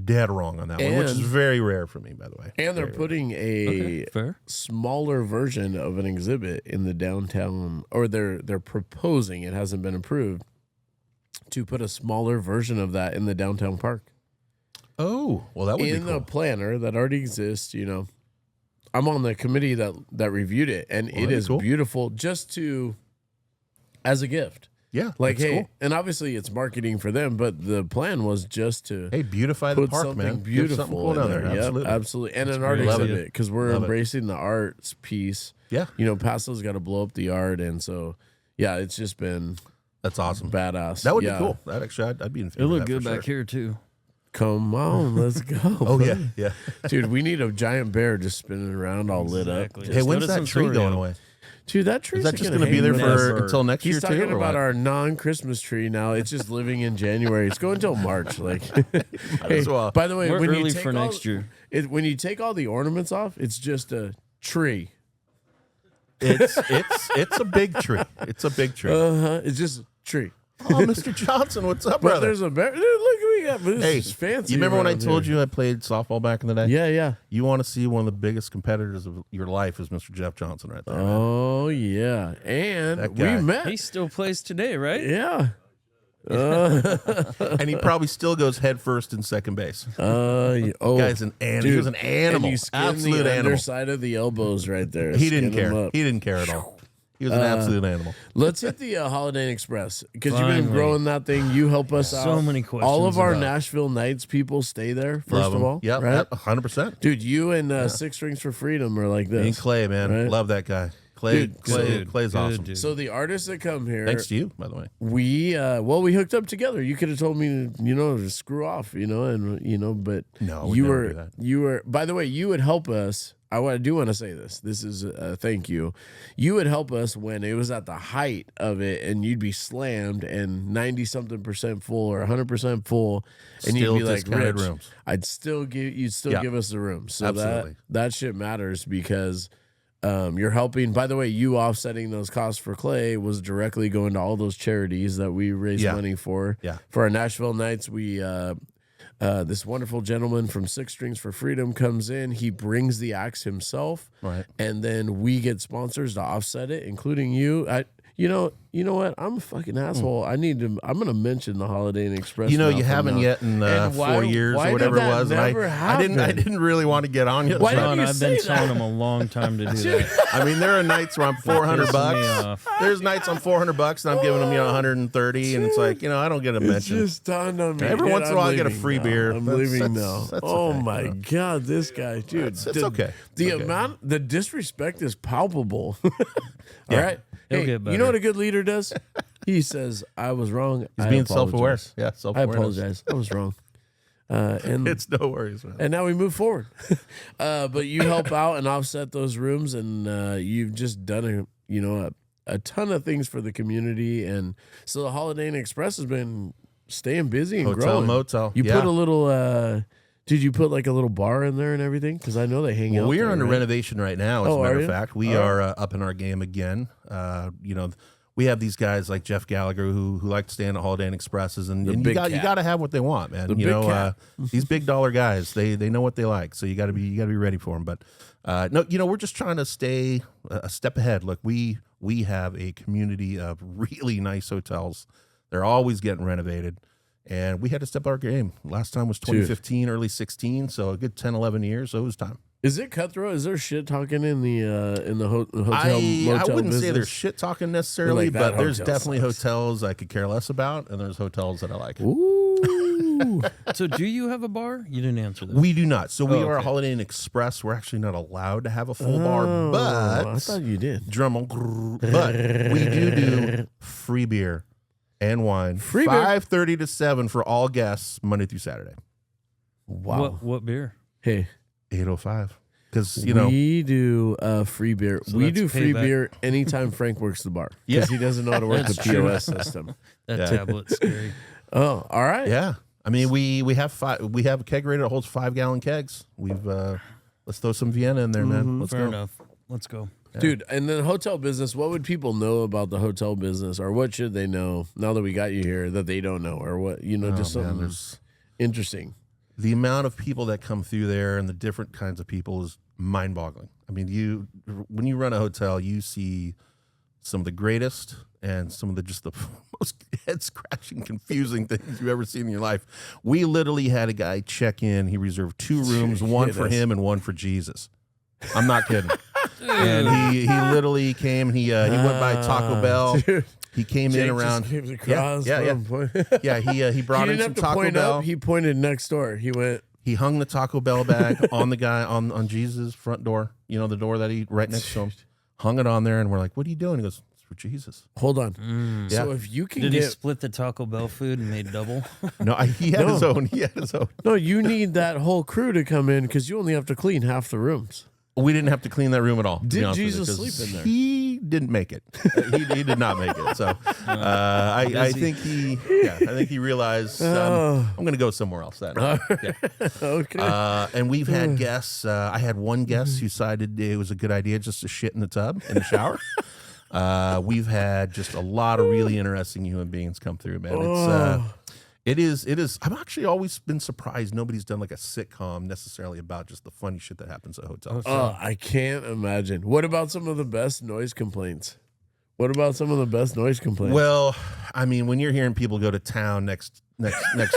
dead wrong on that one, which is very rare for me, by the way. And they're putting a fair. smaller version of an exhibit in the downtown, or they're proposing, it hasn't been approved, to put a smaller version of that in the downtown park. Oh, well, that would be in cool. the planner that already exists. I'm on the committee that reviewed it, and it is beautiful just as a gift. Yeah, like hey, cool. and obviously it's marketing for them, but the plan was just to beautify the put park, something man. beautiful Something cool down there. Yep, Absolutely, absolutely, and That's an art great. exhibit because we're Love embracing the arts piece. Yeah, Paso's got to blow up the art, and so it's just been that's awesome, badass. That would be cool. That actually, I'd be in favor. It looked of that good for back sure. here too. Come on, let's go. Oh yeah. Dude, we need a giant bear just spinning around all lit up. Hey, when's that tree going away? Dude, that tree is that just going to be there until next year too? He's talking about what? our non-Christmas tree now. It's just living in January. It's going until March. Like, hey, by the way, we're when early you take for next year. When you take all the ornaments off, it's just a tree. It's a big tree. It's a big tree. It's just a tree. Oh, Mr. Johnson, what's up, But brother? there's a bear. Dude, look what we got. This is fancy. You remember when I around told here. you I played softball back in the day? Yeah. You want to see one of the biggest competitors of your life is Mr. Jeff Johnson right there. Oh, yeah. And That we guy. met. He still plays today, right? Yeah. And he probably still goes head first in second base. Guy's an animal. Dude, He was an animal. And you skin Absolute the animal. underside of the elbows right there. He didn't Skin 'em care. up. He didn't care at all. He was an absolute animal. Let's hit the Holiday Inn Express because you've been Finally. growing that thing. You help us out. So many questions. All of our about- Nashville Nights people stay there, first Love of him. all. Yep, right? 100%. Dude, you and Six Rings for Freedom are like this. And Clay, man. Right? Love that guy. Clay's Good awesome. dude. So the artists that come here, Thanks to you, by the way. we hooked up together. You could have told me, to screw off, but No, we'd you never were do that. you were. By the way, you would help us. I do want to say this. This is a thank you. You would help us when it was at the height of it, and you'd be slammed and 90-something% full or 100% full, and Still you'd be like, discounted Rich, rooms. you'd still give us the room. So Absolutely. that shit matters because. You're helping. By the way, you offsetting those costs for Clay was directly going to all those charities that we raise money for. Yeah. For our Nashville Nights, we this wonderful gentleman from Six Strings for Freedom comes in. He brings the acts himself, Right. and then we get sponsors to offset it, including you. You know what? I'm a fucking asshole. I'm gonna mention the Holiday Inn Express. You now haven't from now. yet in And 4 years why or whatever did it that was. And never I didn't happen? really want to get on you. Why so- didn't John, you I've say been telling him a long time to do that. I mean, there are nights where I'm $400 Pissing me bucks. off. There's nights I'm $400 and I'm giving them 130, and it's like I don't get a It mention. just dawned on me. Every Dude, once in a while, I get a leaving free now. beer. I'm That's- leaving that's- now. that's Oh okay, my god, this guy, dude. It's okay. The It's okay. amount, the disrespect is palpable. All right. He'll Hey, get you better. know what a good leader does? He says, "I was wrong. He's I being apologize. self-aware. Yeah, I self-awareness. apologize. I was wrong." And It's no worries, man. and now we move forward. But you help out and offset those rooms, and you've just done a ton of things for the community, and so the Holiday Inn Express has been staying busy and Hotel, growing. motel. You Yeah. put a little Did you put like a little bar in there and everything? Because I know they hang out. We're there, under right? renovation right now. As a matter of fact, we All are up in our game again. We have these guys like Jeff Gallagher who like to stand at Holiday Inn Expresses, and you got to have what they want, man. These big dollar guys, they know what they like, so you got to be ready for them. But no, we're just trying to stay a step ahead. Look, we have a community of really nice hotels. They're always getting renovated. And we had to step up our game. Last time was 2015, early 16, so a good 10, 11 years, so it was time. Is it cutthroat? Is there shit talking in the hotel? I wouldn't business? say there's shit talking necessarily, Like but there's hotel definitely sucks. hotels I could care less about, and there's hotels that I like. Ooh. So do you have a bar? You didn't answer that. We do not. So we are a okay. Holiday Inn Express. We're actually not allowed to have a full bar, but I thought you did. drum roll, but we do free beer and wine. Free beer? 5:30 to 7 for all guests, Monday through Saturday. Wow. What beer? Hey, 805. Because we do free beer. So we that's do free payback. beer anytime Frank works the bar because he doesn't know how to work the That's true. POS system. That Yeah. tablet's scary. Oh, all right. yeah, I mean we have a kegerator that holds 5-gallon kegs. Let's throw some Vienna in there, man. Let's Fair go. enough. Let's go. Dude, and the hotel business, what would people know about the hotel business, or what should they know now that we got you here that they don't know, or what, just Oh, man, something there's interesting. the amount of people that come through there and the different kinds of people is mind-boggling. I mean, when you run a hotel, you see some of the greatest and some of the most head-scratching, confusing things you've ever seen in your life. We literally had a guy check in. He reserved 2 rooms, one for him and one for Jesus. I'm not kidding. And he literally came and he went by Taco Bell. Dude, He came Jake in around. just came across. Yeah. He brought He in didn't some have to Taco point Bell. up. He pointed next door. He went. He hung the Taco Bell bag on the guy on Jesus' front door. You know, the door that he right next to him. Hung it on there, and we're like, "What are you doing?" He goes, "It's for Jesus." Hold on. Yeah. So if you can Did he get split the Taco Bell food and made double? No, he had his own. He had his own. no, you need that whole crew to come in because you only have to clean half the rooms. We didn't have to clean that room at all. to be Did honest with you, Jesus 'cause sleep in there? He didn't make it. He did not make it. So I think he realized I'm going to go somewhere else. That night. Yeah. Okay. And we've had guests. I had one guest who decided it was a good idea just to shit in the tub in the shower. We've had just a lot of really interesting human beings come through, man. It is. I've actually always been surprised nobody's done like a sitcom necessarily about just the funny shit that happens at hotels. Oh, I can't imagine. What about some of the best noise complaints? Well, I mean, when you're hearing people go to town next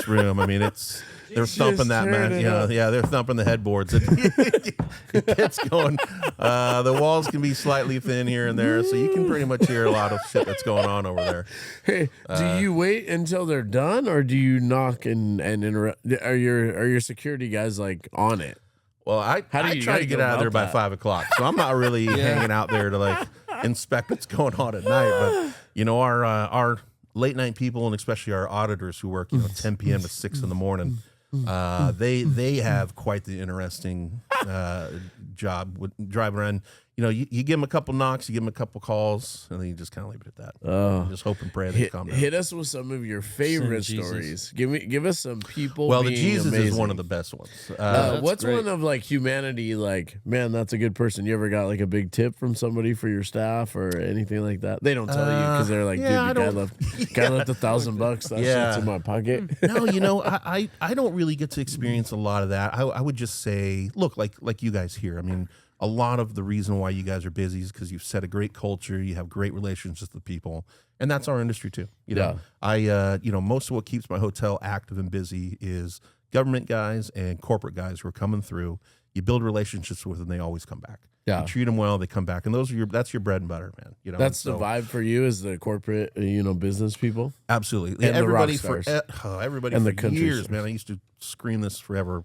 room, I mean, they're thumping that tearing man. it You know, up. yeah, they're thumping the headboards. It gets going. The walls can be slightly thin here and there, so you can pretty much hear a lot of shit that's going on over there. Hey, do you wait until they're done, or do you knock and interrupt? Are your security guys like on it? Well, I do you try to get go out of there about by that? 5 o'clock, so I'm not really hanging out there to like inspect what's going on at night. But you know, our late night people, and especially our auditors who work 10 p.m. to 6 in the morning, they have quite the interesting job with driving around. You know, you give them a couple knocks, you give them a couple calls, and then you just kind of leave it at that. And just hope and pray they calm down. Hit us with some of your favorite Jesus. stories. Give us some people. Well, the being Jesus amazing. is one of the best ones. That's What's great. one of like humanity? Like, man, that's a good person. You ever got like a big tip from somebody for your staff or anything like that? They don't tell you because they're like, yeah, I dude, don't- guy left $1,000. That Yeah. shit's in my pocket. No, you know, I don't really get to experience a lot of that. I would just say, look, like you guys here. I mean, a lot of the reason why you guys are busy is because you've set a great culture, you have great relationships with people, and that's our industry too. You know, most of what keeps my hotel active and busy is government guys and corporate guys who are coming through. You build relationships with them, they always come back. Yeah. You treat them well, they come back, and that's your bread and butter, man. You know, That's so, the vibe for you as the corporate, business people. Absolutely, And the everybody rock for stars. everybody And for the country years, stars. man. I used to scream this forever.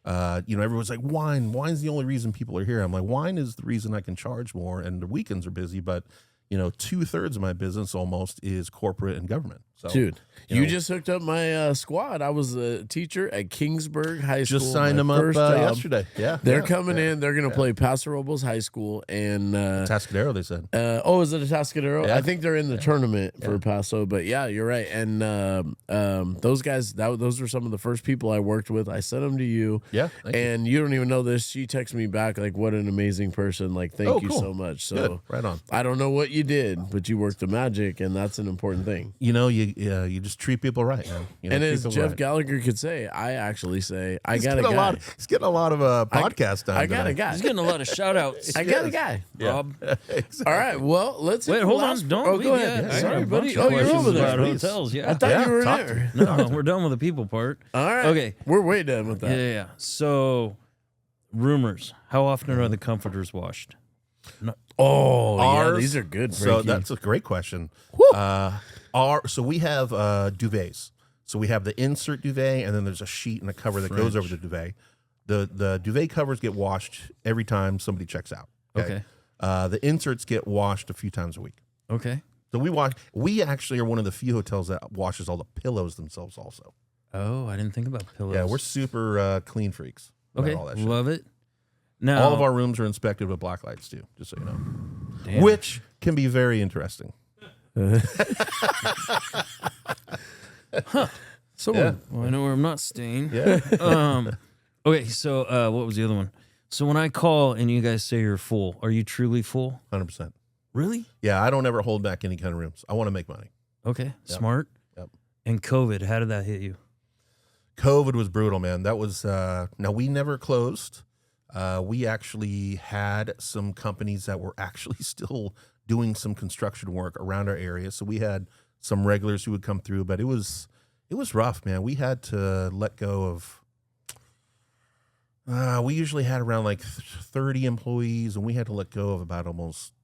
Everyone's like, wine. Wine's the only reason people are here. I'm like, wine is the reason I can charge more, and the weekends are busy. But 2/3 of my business almost is corporate and government. So, Dude, you know, just hooked up my squad. I was a teacher at Kingsburg High School. just signed them up yesterday. Yeah, They're coming in. They're going to play Paso Robles High School and Tascadero. They said. is it a Tascadero? Yeah. I think they're in the tournament for Paso. But yeah, you're right. And those guys, those were some of the first people I worked with. I sent them to you. Yeah, and you don't even know this. She texted me back like, "What an amazing person! Like, thank you cool. so much." So Good. Right on. I don't know what you did, but you worked the magic, and that's an important thing. You know, you just treat people right, man. You know, And treat as people Jeff right. Gallagher could say, I actually say, I He's got a getting guy. He's getting a lot of podcast time. I got a today. guy. He's getting a lot of shout outs. I got a guy. Rob. Exactly. All right. Well, let's hit Wait, the hold last- on. Don't Oh, leave go yet. ahead. I got Sorry, a buddy. bunch of Oh, you're questions over there. about please. hotels. I Yeah. thought you were in talk there. No, we're done with the people part. All right. Okay. We're way done with that. Yeah. So, rumors. How often are the comforters washed? Oh, yeah. Ours- These are good. So Frankie. that's a great question. So we have duvets. So we have the insert duvet, and then there's a sheet and a cover that goes over the duvet. The duvet covers get washed every time somebody checks out. Okay. The inserts get washed a few times a week. Okay. So we actually are one of the few hotels that washes all the pillows themselves also. Oh, I didn't think about pillows. Yeah, we're super clean freaks. about okay. all that shit. Love it. Now, All of our rooms are inspected with black lights too, just so you know. Damn. Which can be very interesting. So Yeah. Well, I know where I'm not staying. Yeah. Okay. So, what was the other one? So when I call and you guys say you're full, are you truly full? 100%. Really? Yeah, I don't ever hold back any kind of rooms. I want to make money. Okay. Smart. Yep. And COVID, how did that hit you? COVID was brutal, man. That was now we never closed. We actually had some companies that were actually still doing some construction work around our area. So we had some regulars who would come through, but it was rough, man. We had to let go of we usually had around like 30 employees, and we had to let go of about almost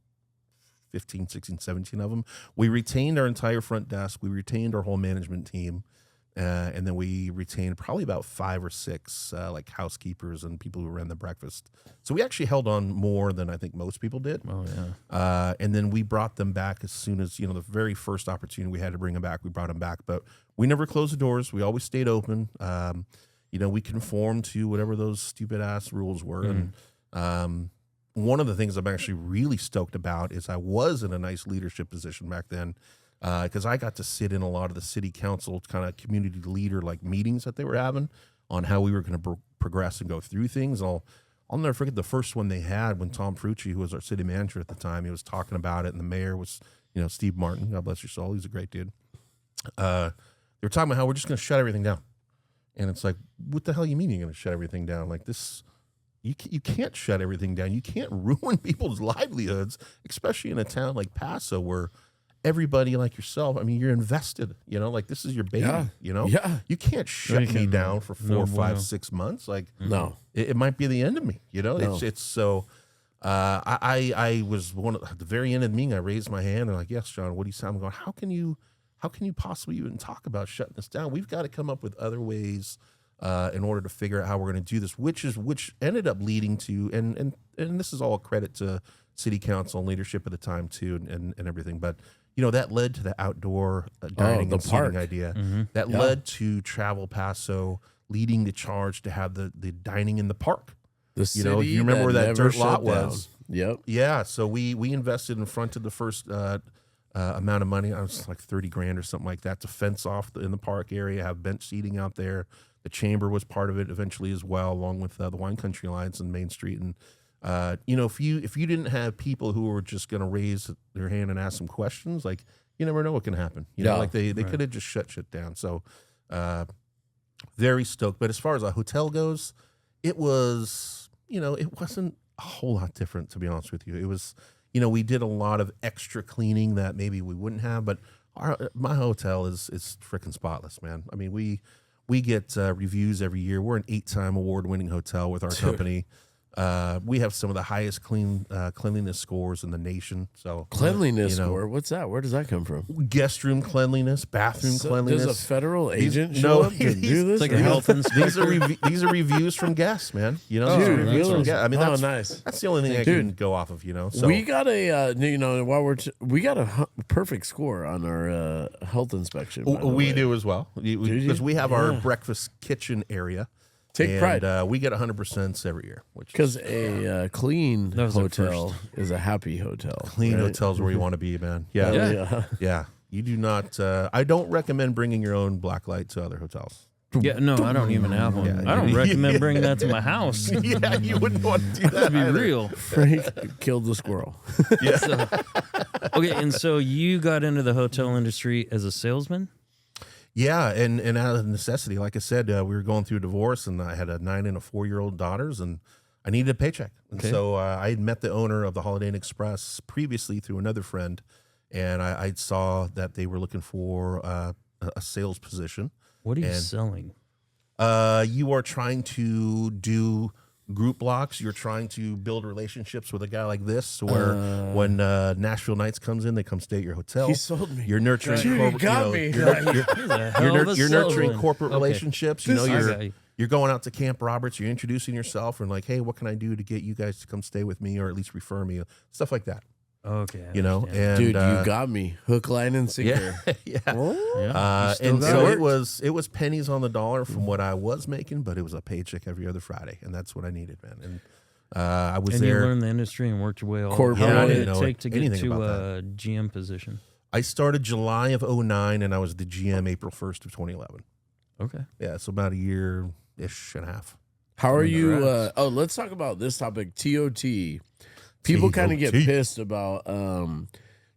15, 16, 17 of them. We retained our entire front desk. We retained our whole management team. And then we retained probably about 5 or 6 like housekeepers and people who ran the breakfast. So we actually held on more than I think most people did. Oh, yeah. And then we brought them back as soon as, the very first opportunity we had to bring them back, we brought them back. But we never closed the doors. We always stayed open. We conformed to whatever those stupid ass rules were. And one of the things I'm actually really stoked about is I was in a nice leadership position back then. Because I got to sit in a lot of the city council kind of community leader like meetings that they were having on how we were going to progress and go through things. I'll never forget the first one they had when Tom Frucci, who was our city manager at the time, he was talking about it, and the mayor was, Steve Martin. God bless your soul. He's a great dude. They were talking about how we're just going to shut everything down, and it's like, what the hell you mean you're going to shut everything down? Like this. You can't shut everything down. You can't ruin people's livelihoods, especially in a town like Paso where everybody like yourself, I mean, you're invested, like this is your baby, Yeah. You can't shut me down for 4, 5, 6 months. Like, No. it might be the end of me, No. It's so, I was at the very end of the meeting, I raised my hand and like, yes, John, what do you say? I'm going, how can you possibly even talk about shutting this down? We've got to come up with other ways in order to figure out how we're going to do this, which ended up leading to, and this is all a credit to city council and leadership at the time too, and everything. But that led to the outdoor dining the and seating park. idea. That led to Travel Paso leading the charge to have the dining in the park. The city if you remember where that never dirt lot shut down. was. Yep. Yeah, so we invested in front of the first amount of money. I was like $30,000 or something like that to fence off in the park area, have bench seating out there. The chamber was part of it eventually as well, along with the Wine Country Alliance and Main Street. And if you didn't have people who were just going to raise their hand and ask some questions, like you never know what can happen. Like they could have just shut shit down. So very stoked. But as far as a hotel goes, it was it wasn't a whole lot different, to be honest with you. It was we did a lot of extra cleaning that maybe we wouldn't have, but my hotel is freaking spotless, man. I mean we get reviews every year. We're an 8-time award-winning hotel with our company. We have some of the highest cleanliness scores in the nation. So Cleanliness score? What's that? Where does that come from? Guest room cleanliness, bathroom cleanliness. Does a federal agent show up to do this? It's like a health inspector. These are reviews from guests, man. You know, Dude, reviews from really? guests. I mean, that's nice. That's the only thing I can go off of. You know, so We got a we got a perfect score on our health inspection. by the we way. do as well because we have our breakfast kitchen area. Take pride. We get 100% every year, which Because a clean That was our hotel is a happy hotel. clean right? hotels where you want to be, man. Yeah. Yeah. You do not. I don't recommend bringing your own black light to other hotels. Yeah, no, I don't even have one. Yeah, I don't recommend bringing that to my house. Yeah, you wouldn't want to do that. To be either. real. Frank killed the squirrel. So, okay, and so you got into the hotel industry as a salesman? Yeah, and out of necessity, like I said, we were going through a divorce, and I had a 9 and a 4-year-old daughters, and I needed a paycheck. And so I had met the owner of the Holiday Inn Express previously through another friend, and I saw that they were looking for a sales position. What are you selling? You are trying to do group blocks. You're trying to build relationships with a guy like this, where when Nashville Nights comes in, they come stay at your hotel. He sold me. You're nurturing. Dude, corporate, you got me. You're nurturing corporate relationships. You know, Okay. you're going out to Camp Roberts. You're introducing yourself and like, hey, what can I do to get you guys to come stay with me, or at least refer me, stuff like that. Okay. I You know, understand. and Dude, you got me. Hook, line, and sinker. yeah. Yeah. And got so it. it was pennies on the dollar from what I was making, but it was a paycheck every other Friday, and that's what I needed, man. And I was And there. you learned the industry and worked your way all Corporate. How Yeah, I long did didn't it know take to get anything to about a GM position? I started July of 2009, and I was the GM April 1st of 2011. Okay. Yeah, so about a year-ish and a half. How are you? Congrats. Let's talk about this topic, TOT. People kind of get TOT. pissed about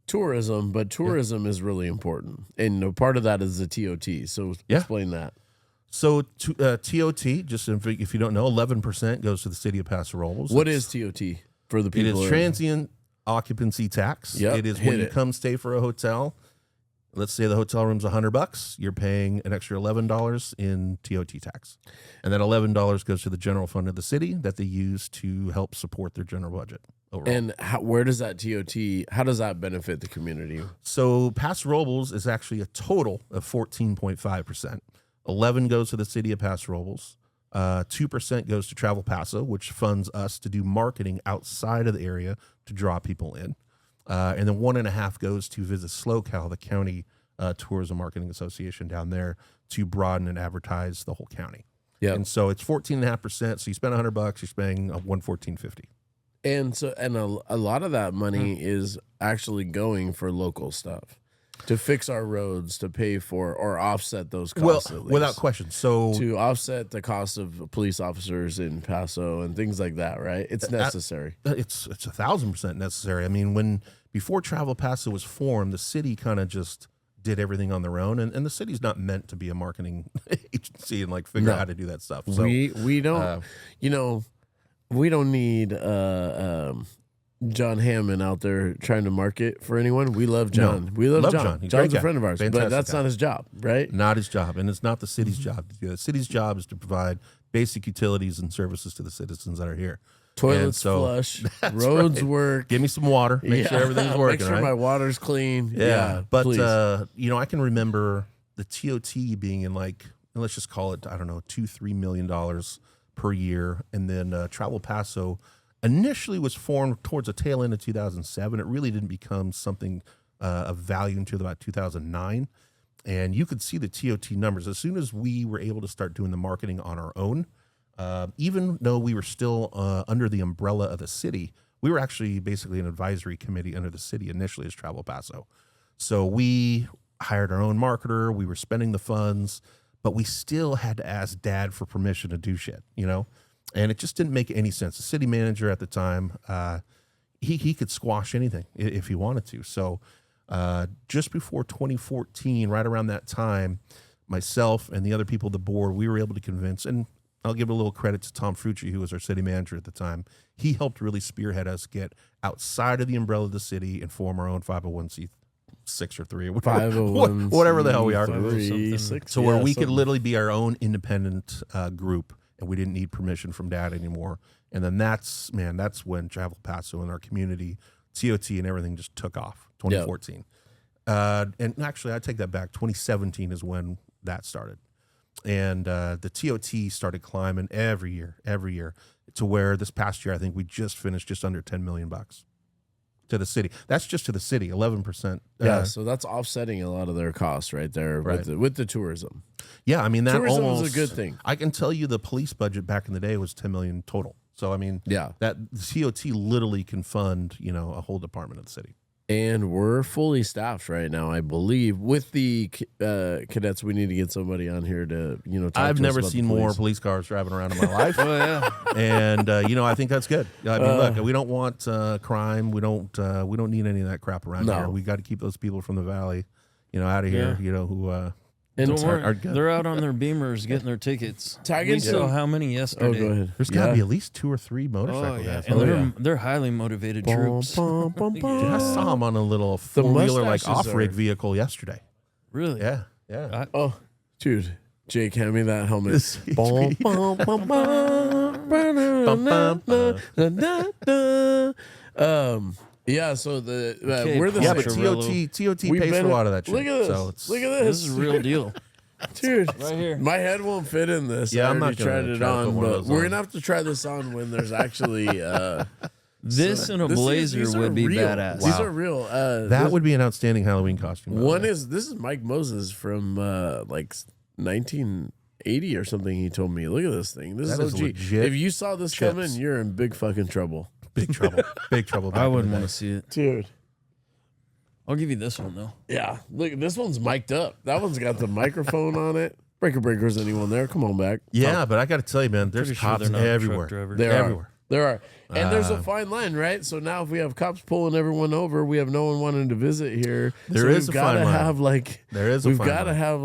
tourism, but tourism is really important. And a part of that is the TOT. So explain that. So TOT, just if you don't know, 11% goes to the city of Paso Robles. What is TOT for the It people? is transient occupancy tax. Yep, It is hit when you it. come stay for a hotel. Let's say the hotel room's $100. You're paying an extra $11 in TOT tax, and that $11 goes to the general fund of the city that they use to help support their general budget overall. And where does that TOT? How does that benefit the community? So Paso Robles is actually a total of 14.5%. 11 goes to the city of Paso Robles. 2% goes to Travel Paso, which funds us to do marketing outside of the area to draw people in. And then 1.5 goes to Visit SLO Cal, the county tourism marketing association down there, to broaden and advertise the whole county. Yeah. And so it's 14.5%. So you spend $100, you're spending $114.50. And so, and a lot of that money is actually going for local stuff to fix our roads, to pay for or offset those costs. Well, at least. without question. So To offset the cost of police officers in Paso and things like that, right? It's necessary. it's 1,000% necessary. I mean, before Travel Paso was formed, the city kind of just did everything on their own, and the city's not meant to be a marketing agency and like figure out how to do that stuff. So we don't, we don't need John Hammond out there trying to market for anyone. We love John. No, We love John. John. He's a John's great a guy. friend of ours, but Fantastic that's guy. not his job, right? not his job, and it's not the city's job to do that. The city's job is to provide basic utilities and services to the citizens that are here. Toilets And so- flush, roads work. Give me some water. Make sure everything's working. Make sure right? my water's clean. Yeah, but please. I can remember the TOT being in like, let's just call it, I don't know, $2-3 million per year, and then Travel Paso initially was formed towards the tail end of 2007. It really didn't become something of value until about 2009, and you could see the TOT numbers as soon as we were able to start doing the marketing on our own. Even though we were still under the umbrella of the city, we were actually basically an advisory committee under the city initially as Travel Paso. So we hired our own marketer. We were spending the funds, but we still had to ask Dad for permission to do shit, and it just didn't make any sense. The city manager at the time, he could squash anything if he wanted to. So just before 2014, right around that time, myself and the other people of the board, we were able to convince, and I'll give a little credit to Tom Frucci, who was our city manager at the time. He helped really spearhead us get outside of the umbrella of the city and form our own 501c6 or 3 or whatever the hell we are. 501c6, So where we could literally be our own independent group, and we didn't need permission from Dad anymore. And then that's when Travel Paso and our community, TOT and everything just took off, 2014. And actually, I take that back. 2017 is when that started. And the TOT started climbing every year, to where this past year, I think we just finished just under $10 million to the city. That's just to the city, 11%. So that's offsetting a lot of their costs right there with the tourism. Yeah, I mean, that tourism almost is a good thing. I can tell you the police budget back in the day was $10 million total. So I mean, that the TOT literally can fund, a whole department of the city. And we're fully staffed right now, I believe. With the cadets, we need to get somebody on here to, talk I've to never us about seen the more police cars driving around in my life. Oh yeah. And I think that's good. I mean, look, we don't want crime. We don't need any of that crap around here. We got to keep those people from the valley, out of here. Who don't worry, they're out on their Beamers getting their tickets. We saw how many yesterday. Oh, go ahead. There's got to be at least 2 or 3 motorcycle guys. And they're highly motivated troops. Dude, I saw them on a little 4-wheeler off-rig vehicle yesterday. Really? Yeah. Dude, Jake, hand me that helmet. So we're the but TOT pays for a lot of that shit. Look at this. Look at this. This is a real deal. Dude, right here. My head won't fit in this. Yeah, I'm I not gonna tried it try to on, put one of but those we're on. gonna have to try this on when there's actually This and a blazer these would are be real. badass. These are real. That would be an outstanding Halloween costume. This is Mike Moses from 1980 or something. He told me, look at this thing. This That is is OG. legit If you saw this chips. coming, you're in big fucking trouble. Big trouble. Big trouble. I wouldn't want to see it. Dude. I'll give you this one though. Yeah. Look, this one's mic'd up. That one's got the microphone on it. Breakers, anyone there? Come on back. Yeah, but I got to tell you, man, there's Pretty sure cops they're not everywhere. truck drivers. There are. And there's a fine line, right? So now if we have cops pulling everyone over, we have no one wanting to visit here. There is a fine line. We've got to have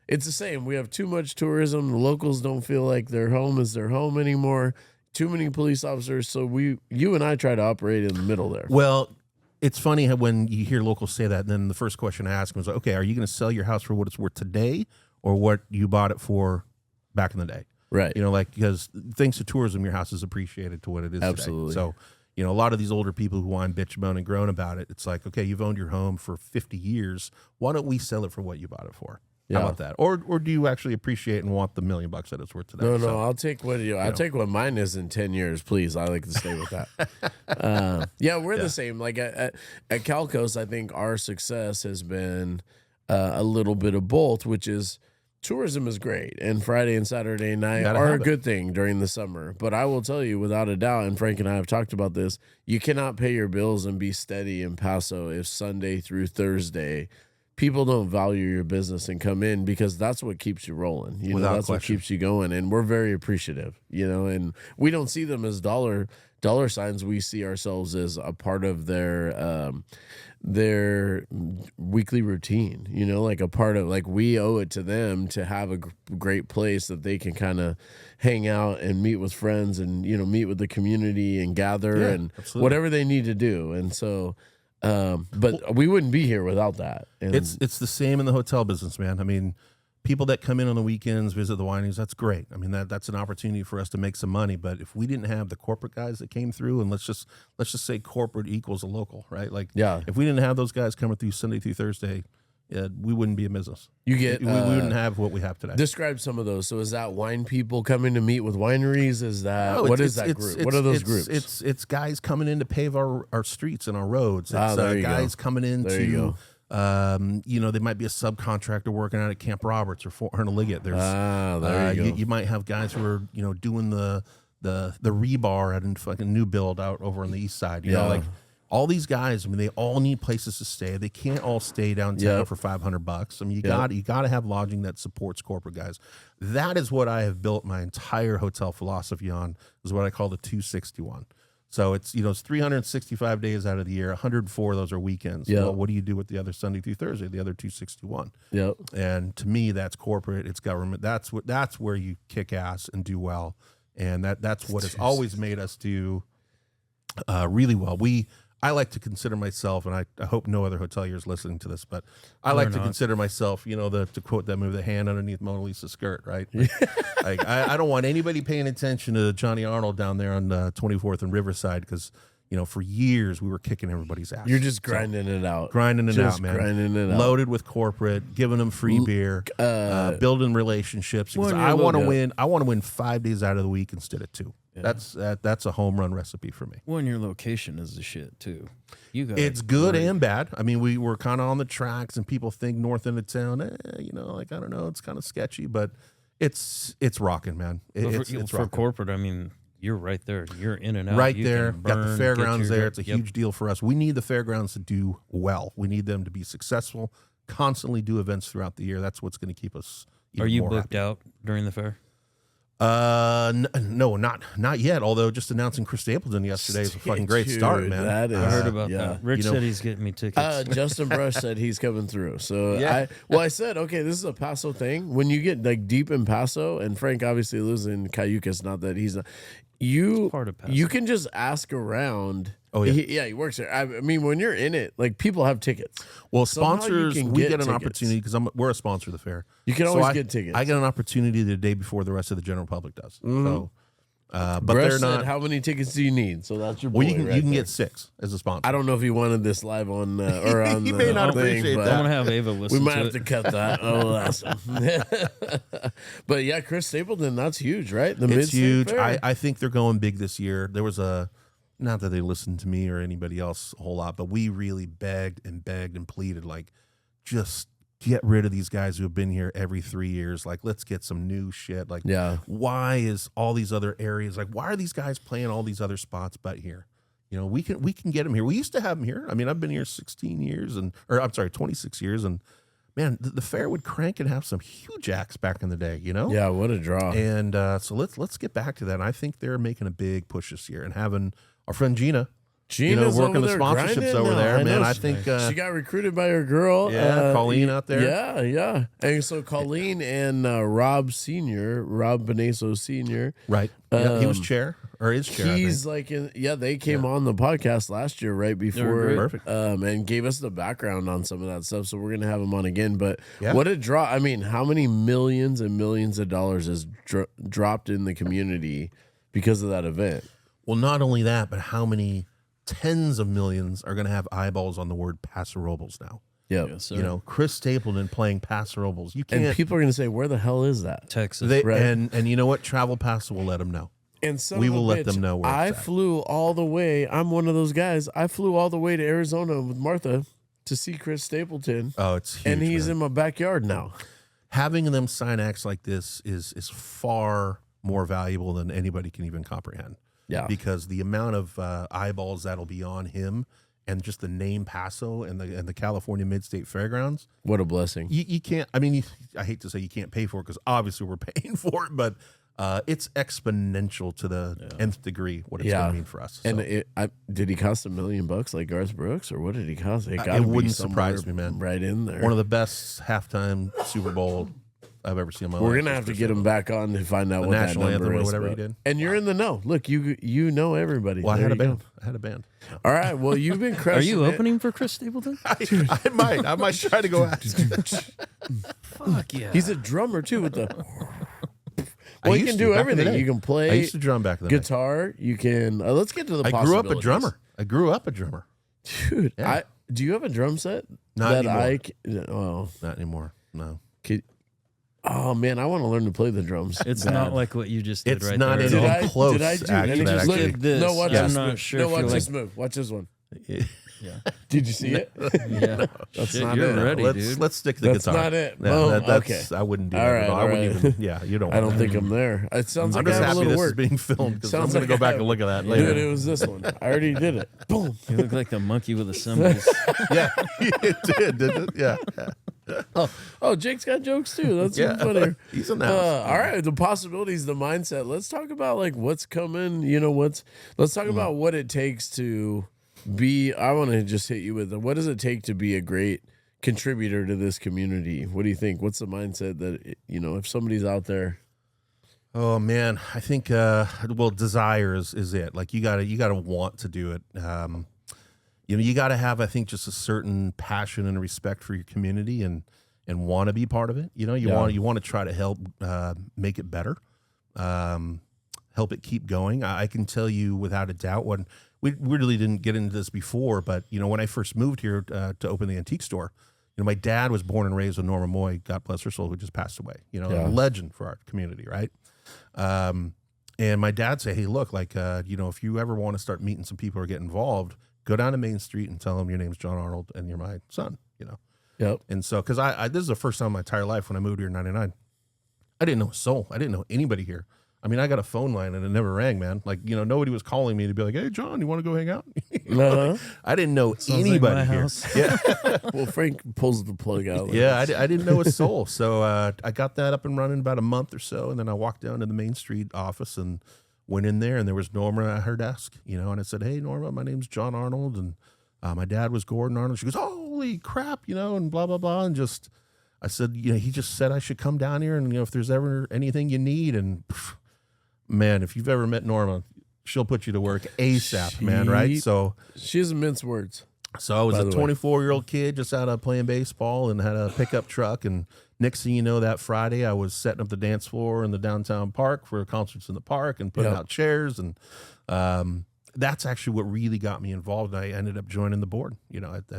it's the same. We have too much tourism. The locals don't feel like their home is their home anymore. Too many police officers. So you and I try to operate in the middle there. Well, it's funny how when you hear locals say that, and then the first question I ask them is, okay, are you going to sell your house for what it's worth today or what you bought it for back in the day? Right. Because thanks to tourism, your house is appreciated to what it is Absolutely. today. So, a lot of these older people who whine, bitch, moan, and groan about it, it's like, okay, you've owned your home for 50 years. Why don't we sell it for what you bought it for? Yeah. How about that? Or do you actually appreciate and want the $1 million that it's worth today? No, I'll take I'll take what mine is in 10 years, please. I like to stay with that. We're the same. Like at Calcos, I think our success has been a little bit of both, which is tourism is great, and Friday and Saturday night are a good thing during the summer. But I will tell you, without a doubt, and Frank and I have talked about this, you cannot pay your bills and be steady in Paso if Sunday through Thursday people don't value your business and come in, because that's what keeps you rolling. That's what keeps you going, and we're very appreciative. And we don't see them as dollar signs. We see ourselves as a part of their weekly routine. Like a part of, like, we owe it to them to have a great place that they can kind of hang out and meet with friends and meet with the community and gather and whatever they need to do. And so. But we wouldn't be here without that. And it's the same in the hotel business, man. I mean, people that come in on the weekends, visit the wineries, that's great. I mean, that's an opportunity for us to make some money. But if we didn't have the corporate guys that came through, and let's just say corporate equals a local, right? Like, if we didn't have those guys coming through Sunday through Thursday, we wouldn't be a business. You get we wouldn't have what we have today. Describe some of those. So is that wine people coming to meet with wineries? Is that what is that group? What are those groups? It's guys coming in to pave our streets and our roads. It's guys coming in to they might be a subcontractor working out at Camp Roberts or Fort Liggett. There's you might have guys who are doing the rebar at fucking new build out over on the east side. All these guys, I mean, they all need places to stay. They can't all stay downtown for $500. I mean, you got to have lodging that supports corporate guys. That is what I have built my entire hotel philosophy on. Is what I call the 261. So it's it's 365 days out of the year. 104 of those are weekends. Yep. Well, what do you do with the other Sunday through Thursday? The other 261. Yep. And to me, that's corporate. It's government. That's where you kick ass and do well. And that's what has always made us do really well. I like to consider myself, and I hope no other hoteliers listening to this, but I like to consider myself, to quote that movie, the hand underneath Mona Lisa's skirt, right? Like, I don't want anybody paying attention to Johnny Arnold down there on 24th and Riverside because, for years we were kicking everybody's ass. You're just grinding it out. Grinding it Just out, man. grinding it out. Loaded with corporate, giving them free beer, building relationships. Because I want to win. I want to win 5 days out of the week instead of 2. Yeah. That's a home run recipe for me. Well, and your location is the shit too. It's good and bad. I mean, we were kind of on the tracks, and people think north end of town, I don't know, it's kind of sketchy, but it's rocking, man. It's for rocking. corporate. I mean, you're right there. You're in and out. Right You there. can Got the burn, fairgrounds get your- there. It's a huge deal for us. We need the fairgrounds to do well. We need them to be successful. Constantly do events throughout the year. That's what's going to keep us. Are you more booked happy. out during the fair? No, not yet. Although just announcing Chris Stapleton yesterday is a fucking great start, man. That is, I heard about yeah. that. Rick said he's getting me tickets. Justin Brush said he's coming through. So Yeah. I said, okay, this is a Paso thing. When you get like deep in Paso, and Frank obviously lives in Cayucas, not that he's not. Part of Paso. You can just ask around. Oh, yeah. He works there. I mean, when you're in it, like people have tickets. Well, Somehow you sponsors, can we get get an tickets. opportunity because we're a sponsor of the fair. You can So always I get tickets. I get an opportunity the day before the rest of the general public does. So, but Brush they're said, not. how many tickets do you need? So that's your boy Well, you can right you can there. get 6 as a sponsor. I don't know if he wanted this live on or on He the may not thing, appreciate but that. I'm gonna have Ava listen. we might to have it. to cut that. Oh, that's but yeah, Chris Stapleton, that's huge, right? The It's Mid-State huge. Fair. I think they're going big this year. There was not that they listened to me or anybody else a whole lot, but we really begged and pleaded, like, just get rid of these guys who have been here every 3 years. Like, let's get some new shit. Like, Yeah. why is all these other areas, like, why are these guys playing all these other spots but here? We can get them here. We used to have them here. I mean, I've been here 26 years, and man, the fair would crank and have some huge acts back in the day, Yeah, what a draw. And so let's get back to that. And I think they're making a big push this year, and having our friend Gina's working over the there sponsorships grinding over now. there, man. know I she- think she got recruited by her girl. Colleen out there. Yeah. And so Colleen and Rob Beneso Sr. Right. Yeah, he was chair or is chair. I He's think. like, they came on the podcast last year, right before, great. Perfect. and gave us the background on some of that stuff. So we're gonna have him on again. But Yeah. what a draw! I mean, how many millions and millions of dollars is dropped in the community because of that event? Well, not only that, but how many tens of millions are going to have eyeballs on the word Paso Robles now? Yep. Yes, sir. Chris Stapleton playing Paso Robles. You can't. And people are gonna say, "Where the hell is that?" Texas. right. And you know what? Travel Paso will let them know. And son We of a will let bitch, them know where I it's at. flew all the way. I'm one of those guys. I flew all the way to Arizona with Martha to see Chris Stapleton, Oh, it's huge. and he's man. in my backyard now. Having them sign acts like this is far more valuable than anybody can even comprehend. Yeah. Because the amount of eyeballs that'll be on him, and just the name Paso and the California Mid-State Fairgrounds, What a blessing. you can't. I mean, I hate to say you can't pay for it because obviously we're paying for it, but it's exponential to the nth degree what it's going to mean for us. So, And did he cost $1 million like Garth Brooks, or what did he cost? It, it wouldn't surprise me, man. Right in there. one of the best halftime Super Bowl I've ever seen in my life. We're gonna have to get him back on to find out The what national that number anthem or is, whatever he but- did. And you're in the know. Look, you know everybody. Well, I There had a you go. band. I had a band. So. All right. Well, you've been Are crushing. you it. opening for Chris Stapleton? I might try to go ask. Fuck yeah. He's a drummer too with the. I Well, you used can to, do back in the everything. day. You can I play used to drum back in the day. guitar. You can. Let's get to the. I grew up a possibilities. drummer. I grew up a drummer. dude. Yeah. Do you have a drum set? Not anymore. Oh, Not anymore. No. oh man, I want to learn to play the drums. It's Bad. not like what you just did It's right not there. anything at all. close. Did I do? actually, Let me just actually. Look at this. No, watch I'm this not move. sure No, if watch you're this like- move. Watch this one. Yeah. Did you see it? Yeah. That's Shit, not you're it. ready, dude. Let's stick to the That's guitar. not it. Yeah, Boom. that's, Okay. I wouldn't do All that right, at all. all I wouldn't right. even. Yeah, you don't. I don't want think that. I'm there. It sounds I'm like just I have a happy little this is work. being filmed because I'm Sounds going to like go I back have- and look at that Dude, later. it was this one. I already did it. Boom. You look like the monkey with the cymbals. Yeah, it did, didn't it? Yeah. Oh, Jake's got jokes too. That's Yeah. even funnier. He's in the house. All right, the possibilities, the mindset. Let's talk about like what's coming. You know Let's talk about what it takes to be. I want to just hit you with what does it take to be a great contributor to this community? What do you think? What's the mindset that if somebody's out there? Oh man, I think desire is it. Like you gotta want to do it. you got to have, I think, just a certain passion and respect for your community and want to be part of it. You want to try to help make it better, help it keep going. I can tell you without a doubt, when we really didn't get into this before, but when I first moved here to open the antique store, my dad was born and raised with Norma Moy, God bless her soul, who just passed away. A legend for our community, right? And my dad said, hey, look, like, if you ever want to start meeting some people or get involved, go down to Main Street and tell them your name's John Arnold and you're my son, Yep. And so, because I this is the first time in my entire life when I moved here in 99, I didn't know a soul. I didn't know anybody here. I mean, I got a phone line and it never rang, man. Like, nobody was calling me to be like, hey, John, you want to go hang out? I didn't know anybody like my here. house. Yeah. Well, Frank pulls the plug out. Yeah, I didn't know a soul. So I got that up and running about a month or so. And then I walked down to the Main Street office and went in there, and there was Norma at her desk, and I said, hey, Norma, my name's John Arnold, and my dad was Gordon Arnold. She goes, holy crap, and blah, blah, blah. And I said, he just said I should come down here, and, if there's ever anything you need. And man, if you've ever met Norma, she'll put you to work ASAP, man, right? So she doesn't mince words. So I was a 24-year-old kid just out of playing baseball and had a pickup truck. And next thing you know, that Friday, I was setting up the dance floor in the downtown park for concerts in the park and putting out chairs. And that's actually what really got me involved. And I ended up joining the board, at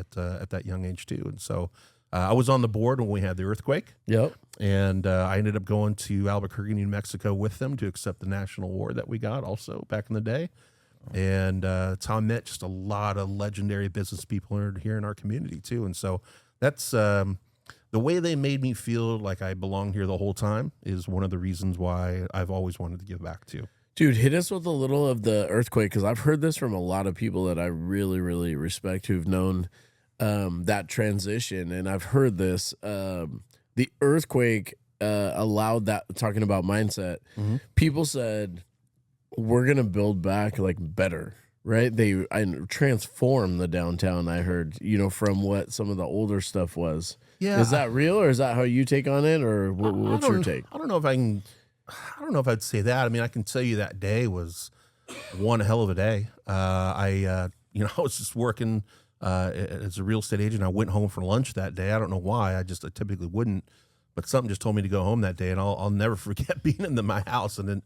that young age too. And so I was on the board when we had the earthquake. Yep. And I ended up going to Albuquerque, New Mexico with them to accept the national award that we got also back in the day. And it's how I met just a lot of legendary business people here in our community too. And so that's the way they made me feel like I belonged here the whole time is one of the reasons why I've always wanted to give back to. Dude, hit us with a little of the earthquake, because I've heard this from a lot of people that I really, really respect who've known that transition. And I've heard this. The earthquake allowed that, talking about mindset, people said, we're going to build back like better, right? I transformed the downtown, I heard, from what some of the older stuff was. Yeah. Is that real, or is that how you take on it, or what's your take? I don't know if I'd say that. I mean, I can tell you that day was one hell of a day. I was just working as a real estate agent. I went home for lunch that day. I don't know why. I typically wouldn't, but something just told me to go home that day, and I'll never forget being in my house. And then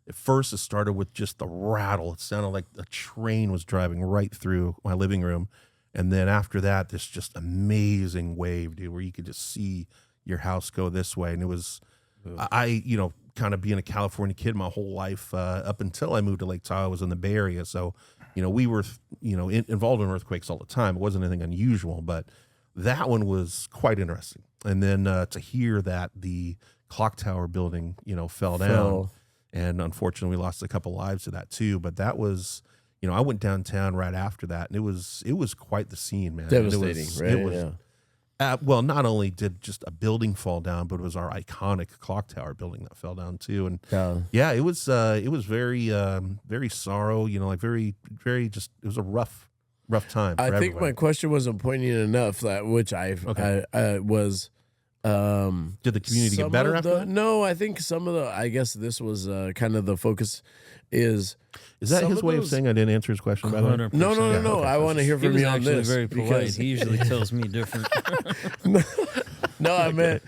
at first, it started with just the rattle. It sounded like a train was driving right through my living room. And then after that, this just amazing wave, dude, where you could just see your house go this way. And it was, kind of being a California kid my whole life up until I moved to Lake Tahoe, I was in the Bay Area. So, we were, involved in earthquakes all the time. It wasn't anything unusual, but that one was quite interesting. And then to hear that the clock tower building, fell down. And unfortunately, we lost a couple lives to that too. But that was, I went downtown right after that, and it was quite the scene, man. Devastating, right? It was, well, not only did just a building fall down, but it was our iconic clock tower building that fell down too. And it was very, very sorrow. Very, very just. It was a rough time. I think my question wasn't poignant enough. That which I was. Did the community get better after that? No, I think some of the, I guess this was kind of the focus is that his way of saying I didn't answer his question? By the way? No. Okay. I want to hear from you on this. Very polite. He usually tells me different. No, I meant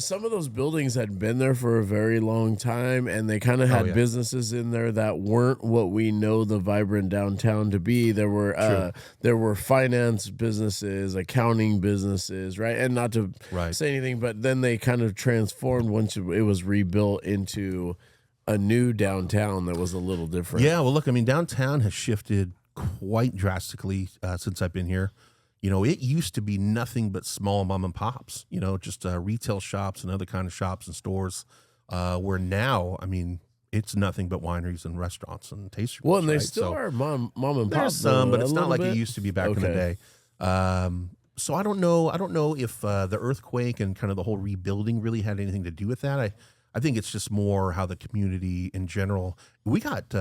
some of those buildings had been there for a very long time, and they kind of had businesses in there that weren't what we know the vibrant downtown to be. There were finance businesses, accounting businesses, right? And not to say anything, but then they kind of transformed once it was rebuilt into a new downtown that was a little different. Yeah, well, look, I mean, downtown has shifted quite drastically since I've been here. It used to be nothing but small mom and pops, just retail shops and other kind of shops and stores, where now, I mean, it's nothing but wineries and restaurants and tasting rooms. Well, and they still are mom and pop. There's some, but it's not like bit. It used to be back in the day. So I don't know if the earthquake and kind of the whole rebuilding really had anything to do with that. I think it's just more how the community in general. We got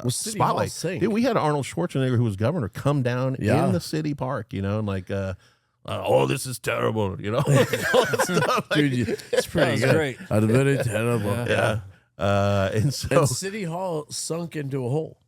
spotlight. Dude, we had Arnold Schwarzenegger, who was governor, come down in the city park, and like, oh, this is terrible, all that stuff. Dude, it's pretty good. Great. Very terrible. Yeah. And City Hall sunk into a hole.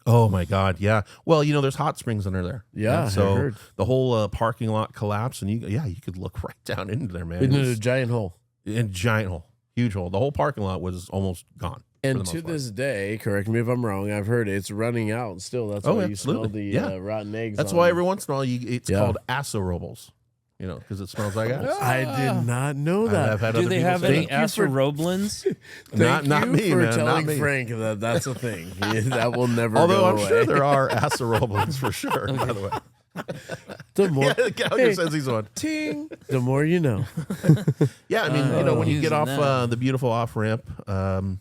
Oh my God, yeah. Well, there's hot springs under there. Yeah, I so heard. the whole parking lot collapsed, and you could look right down into there, man. Into a giant hole. A giant hole, huge hole. The whole parking lot was almost gone. And to this day, correct me if I'm wrong, I've heard it's running out still. That's why you smell the rotten eggs. That's why every once in a while it's called Paso Robles. Because it smells like ass. I did not know that. I've had Do other they people have say any it. Paso Robles? Not me, for man. telling Not me. Frank that that's a thing. That will never Although go I'm away. sure there are Paso Robles for sure, by the way. The more, The Gallagher says he's one. ting, the more you know. Yeah, I mean, when you get using off that. the beautiful off ramp, the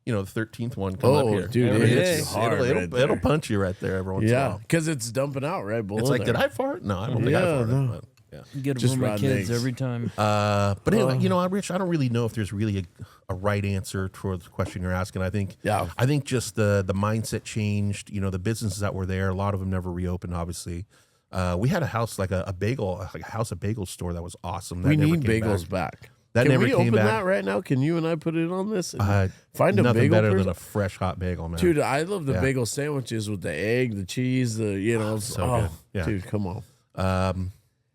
13th one come up here. Dude, Every it day. hits you hard. It'll punch you right there every once in a Yeah, while. because it's dumping out right below. It's like, there. did I fart? No, I don't think I Yeah, farted. no. But, yeah. Get it Just for my rotten kids eggs. every time. But anyway, Rich, I don't really know if there's really a right answer for the question you're asking. I think just the mindset changed. The businesses that were there, a lot of them never reopened. Obviously, we had a house like a house of bagel store that was awesome. That we never need came bagels back. back. Can we came open back. that right now? Can you and I put it on this? And find a Nothing bagel better person? than a fresh hot bagel, man. Dude, I love the Yeah. bagel sandwiches with the egg, the cheese, so good. Yeah. Dude, come on.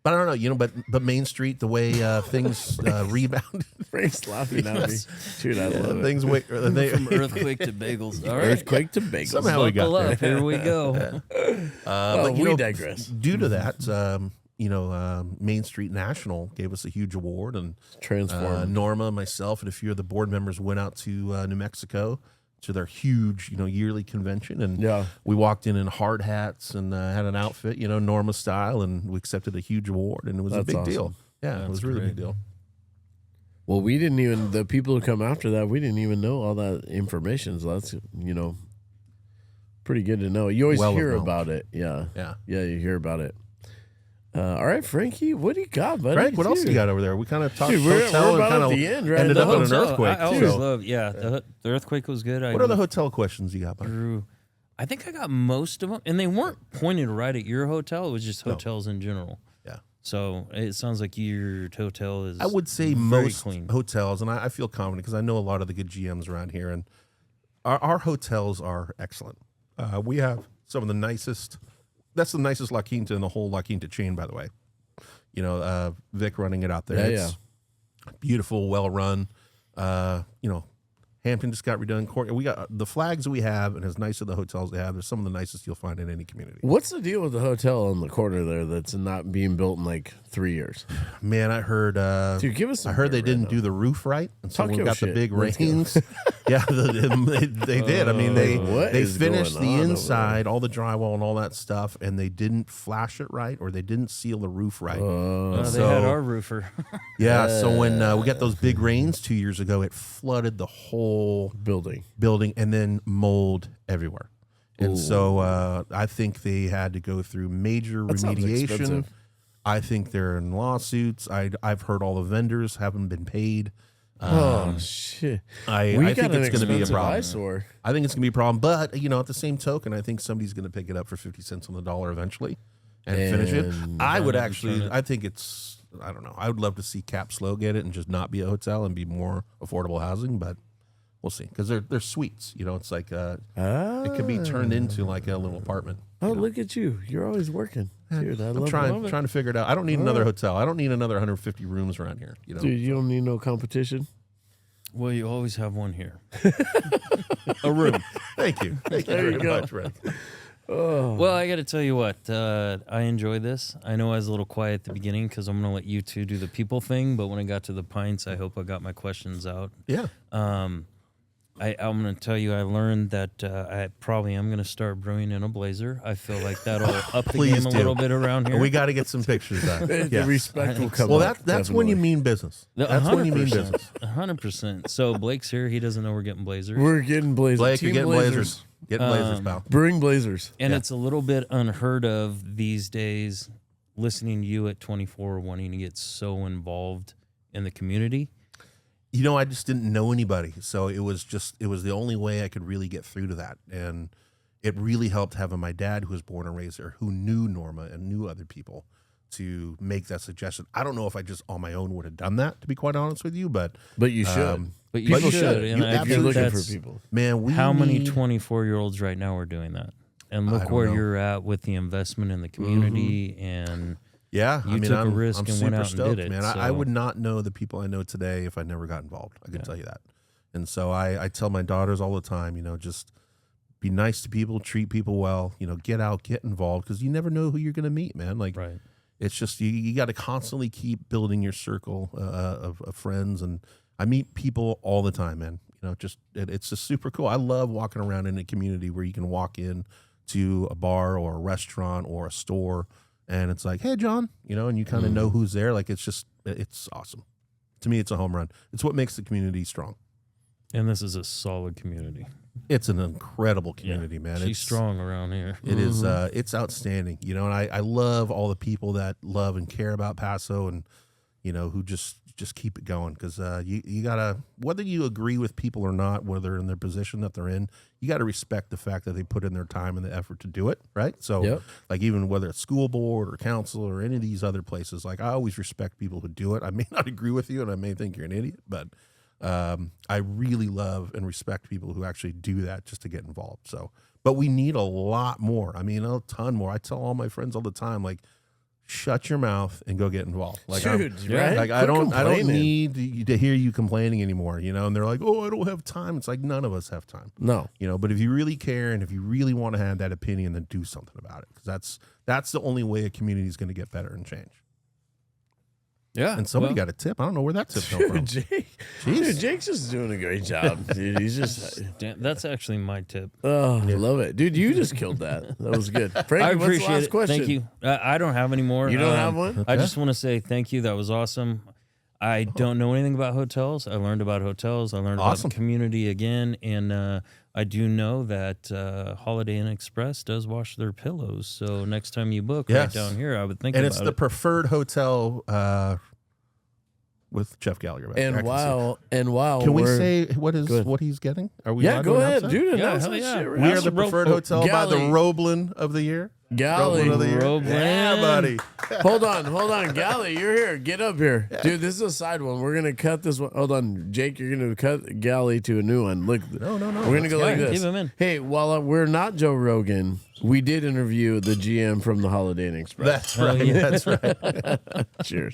But I don't know, but Main Street, the way things rebounded, Frank's laughing at me. Dude, I love it. things From earthquake to bagels. All right. Earthquake to bagels. Somehow we got Buckle there. up. Here we go. But we digress. Due to that, Main Street National gave us a huge award, and Transform. Norma, myself, and a few of the board members went out to New Mexico to their huge, yearly convention, and we walked in hard hats and had an outfit, Norma style, and we accepted a huge award, and it was a big deal. Yeah, it was a really big deal. Well, we didn't even, the people who come after that, we didn't even know all that information. So that's, pretty good to know. You always hear about it. Yeah. Yeah, you hear about it. All right, Frankie, what do you got, buddy? Frank, what else do you got over there? We kind of talked Dude, we're hotel about and at kind the end, right? ended The up in an hotel, earthquake. I always so. love, the earthquake was good. What are the hotel questions you got, buddy? I think I got most of them, and they weren't pointed right at your hotel. It was just hotels in general. Yeah. So it sounds like your hotel is. I would say very most clean. hotels, and I feel confident because I know a lot of the good GMs around here, and our hotels are excellent. We have some of the nicest. That's the nicest La Quinta in the whole La Quinta chain, by the way. Vic running it out there. It's beautiful, well run. Hampton just got redone. We got the flags that we have, and as nice as the hotels they have, they're some of the nicest you'll find in any community. What's the deal with the hotel on the corner there that's not being built in like 3 years? Man, I heard. Dude, give us. I heard they didn't do the roof right, and so Talk we your got the shit. big Let's go. rains. They did. I mean, What they is finished going the on over inside, all the drywall and all that stuff, and they didn't flash it right, or they didn't seal the roof right. They had our roofer. Yeah, so when we got those big rains 2 years ago, it flooded the whole building, and then mold everywhere. And so I think they had to go through major sounds remediation. expensive. I think they're in lawsuits. I've heard all the vendors haven't been paid. Shit! I We think got an it's going to be a expensive problem. eyesore. I think it's going to be a problem. But, at the same token, I think somebody's going to pick it up for 50 cents on the dollar eventually and finish it. I would actually, I think it's, I don't know. I would love to see Cap Slow get it and just not be a hotel and be more affordable housing, but we'll see. Because they're suites. It's like, it could be turned into like a little apartment. Oh, look at you! You're always working, dude. I I'm love trying it. to figure it out. I don't need another hotel. I don't need another 150 rooms around here. Dude, you don't need no competition. Well, you always have one here. A room. Thank you. Thank you There you very go. much, Rick. Well, I got to tell you what. I enjoy this. I know I was a little quiet at the beginning because I'm going to let you two do the people thing. But when I got to the pints, I hope I got my questions out. Yeah. I'm going to tell you, I learned that I probably am going to start brewing in a blazer. I feel like that'll up the Please game a do. little bit around here. We got to get some pictures done. The Yeah. respect will come. Well, up, that's when you definitely. mean business. That's when you mean business. 100%. So Blake's here. He doesn't know we're getting blazers. We're getting blazers. Blake, Team you're getting blazers. Getting blazers, pal. Brewing blazers. And it's a little bit unheard of these days, listening to you at 24, wanting to get so involved in the community. I just didn't know anybody. So it was the only way I could really get through to that. And it really helped having my dad, who was born and raised there, who knew Norma and knew other people, to make that suggestion. I don't know if I just on my own would have done that, to be quite honest with you, but you should. But you should. And You I If you're think absolutely looking for that's people. man, how many need- 24-year-olds right now are doing that. And look don't where know. you're at with the investment in the community and Yeah, You took a risk I'm and super went out and stoked, did it, man. I so- would not know the people I know today if I never got involved. I can tell you that. And so I tell my daughters all the time, just be nice to people, treat people well, get out, get involved, because you never know who you're going to meet, man. Like, right. it's just you got to constantly keep building your circle of friends, and I meet people all the time, man. It's just super cool. I love walking around in a community where you can walk in to a bar or a restaurant or a store, and it's like, hey, John, and you kind of know who's there. Like, it's awesome. To me, it's a home run. It's what makes the community strong. And this is a solid community. It's an incredible community, man. She's It's strong around here. It is. It's outstanding. And I love all the people that love and care about Paso, and who just keep it going, because you gotta, whether you agree with people or not, whether in their position that they're in, you got to respect the fact that they put in their time and the effort to do it, right? So, like, even whether it's school board or council or any of these other places, like, I always respect people who do it. I may not agree with you, and I may think you're an idiot, but I really love and respect people who actually do that just to get involved. So, but we need a lot more. I mean, a ton more. I tell all my friends all the time, like, shut your mouth and go get involved. Like, Dude, right? Like, Quit I don't complaining. need to hear you complaining anymore. And they're like, oh, I don't have time. It's like, none of us have time. No. But if you really care and if you really want to have that opinion, then do something about it, because that's the only way a community is going to get better and change. Yeah. And somebody got a tip. I don't know where that tip come from. Dude, Jake's just doing a great job, dude. He's just, That's actually my tip. oh, I love it. Dude, you just killed that. That was good. Frankie, I what's the appreciate last it. question? Thank you. I don't have any more. You don't have one? I just want to say thank you. That was awesome. I don't know anything about hotels. I learned about hotels. I learned about the community again. And I do know that Holiday Inn Express does wash their pillows. So next time you book right down here, I would think about it. And it's the preferred hotel with Jeff Gallagher. And while can we say what he's getting? Are we? Yeah, allowed go to ahead, announce that? dude. Yeah, Announce hell that yeah. shit right We now. are the preferred hotel by the Galley. Roblin of the year. Galley. Roblin of the year. Roblin. Yeah, buddy. Hold on. Galley, you're here. Get up here. Dude, this is a side one. We're going to cut this one. Hold on. Jake, you're going to cut Galley to a new one. Look. No. We're going to go like this. Keep him in. Hey, while we're not Joe Rogan, we did interview the GM from the Holiday Inn Express. That's right. yeah. That's right. Cheers.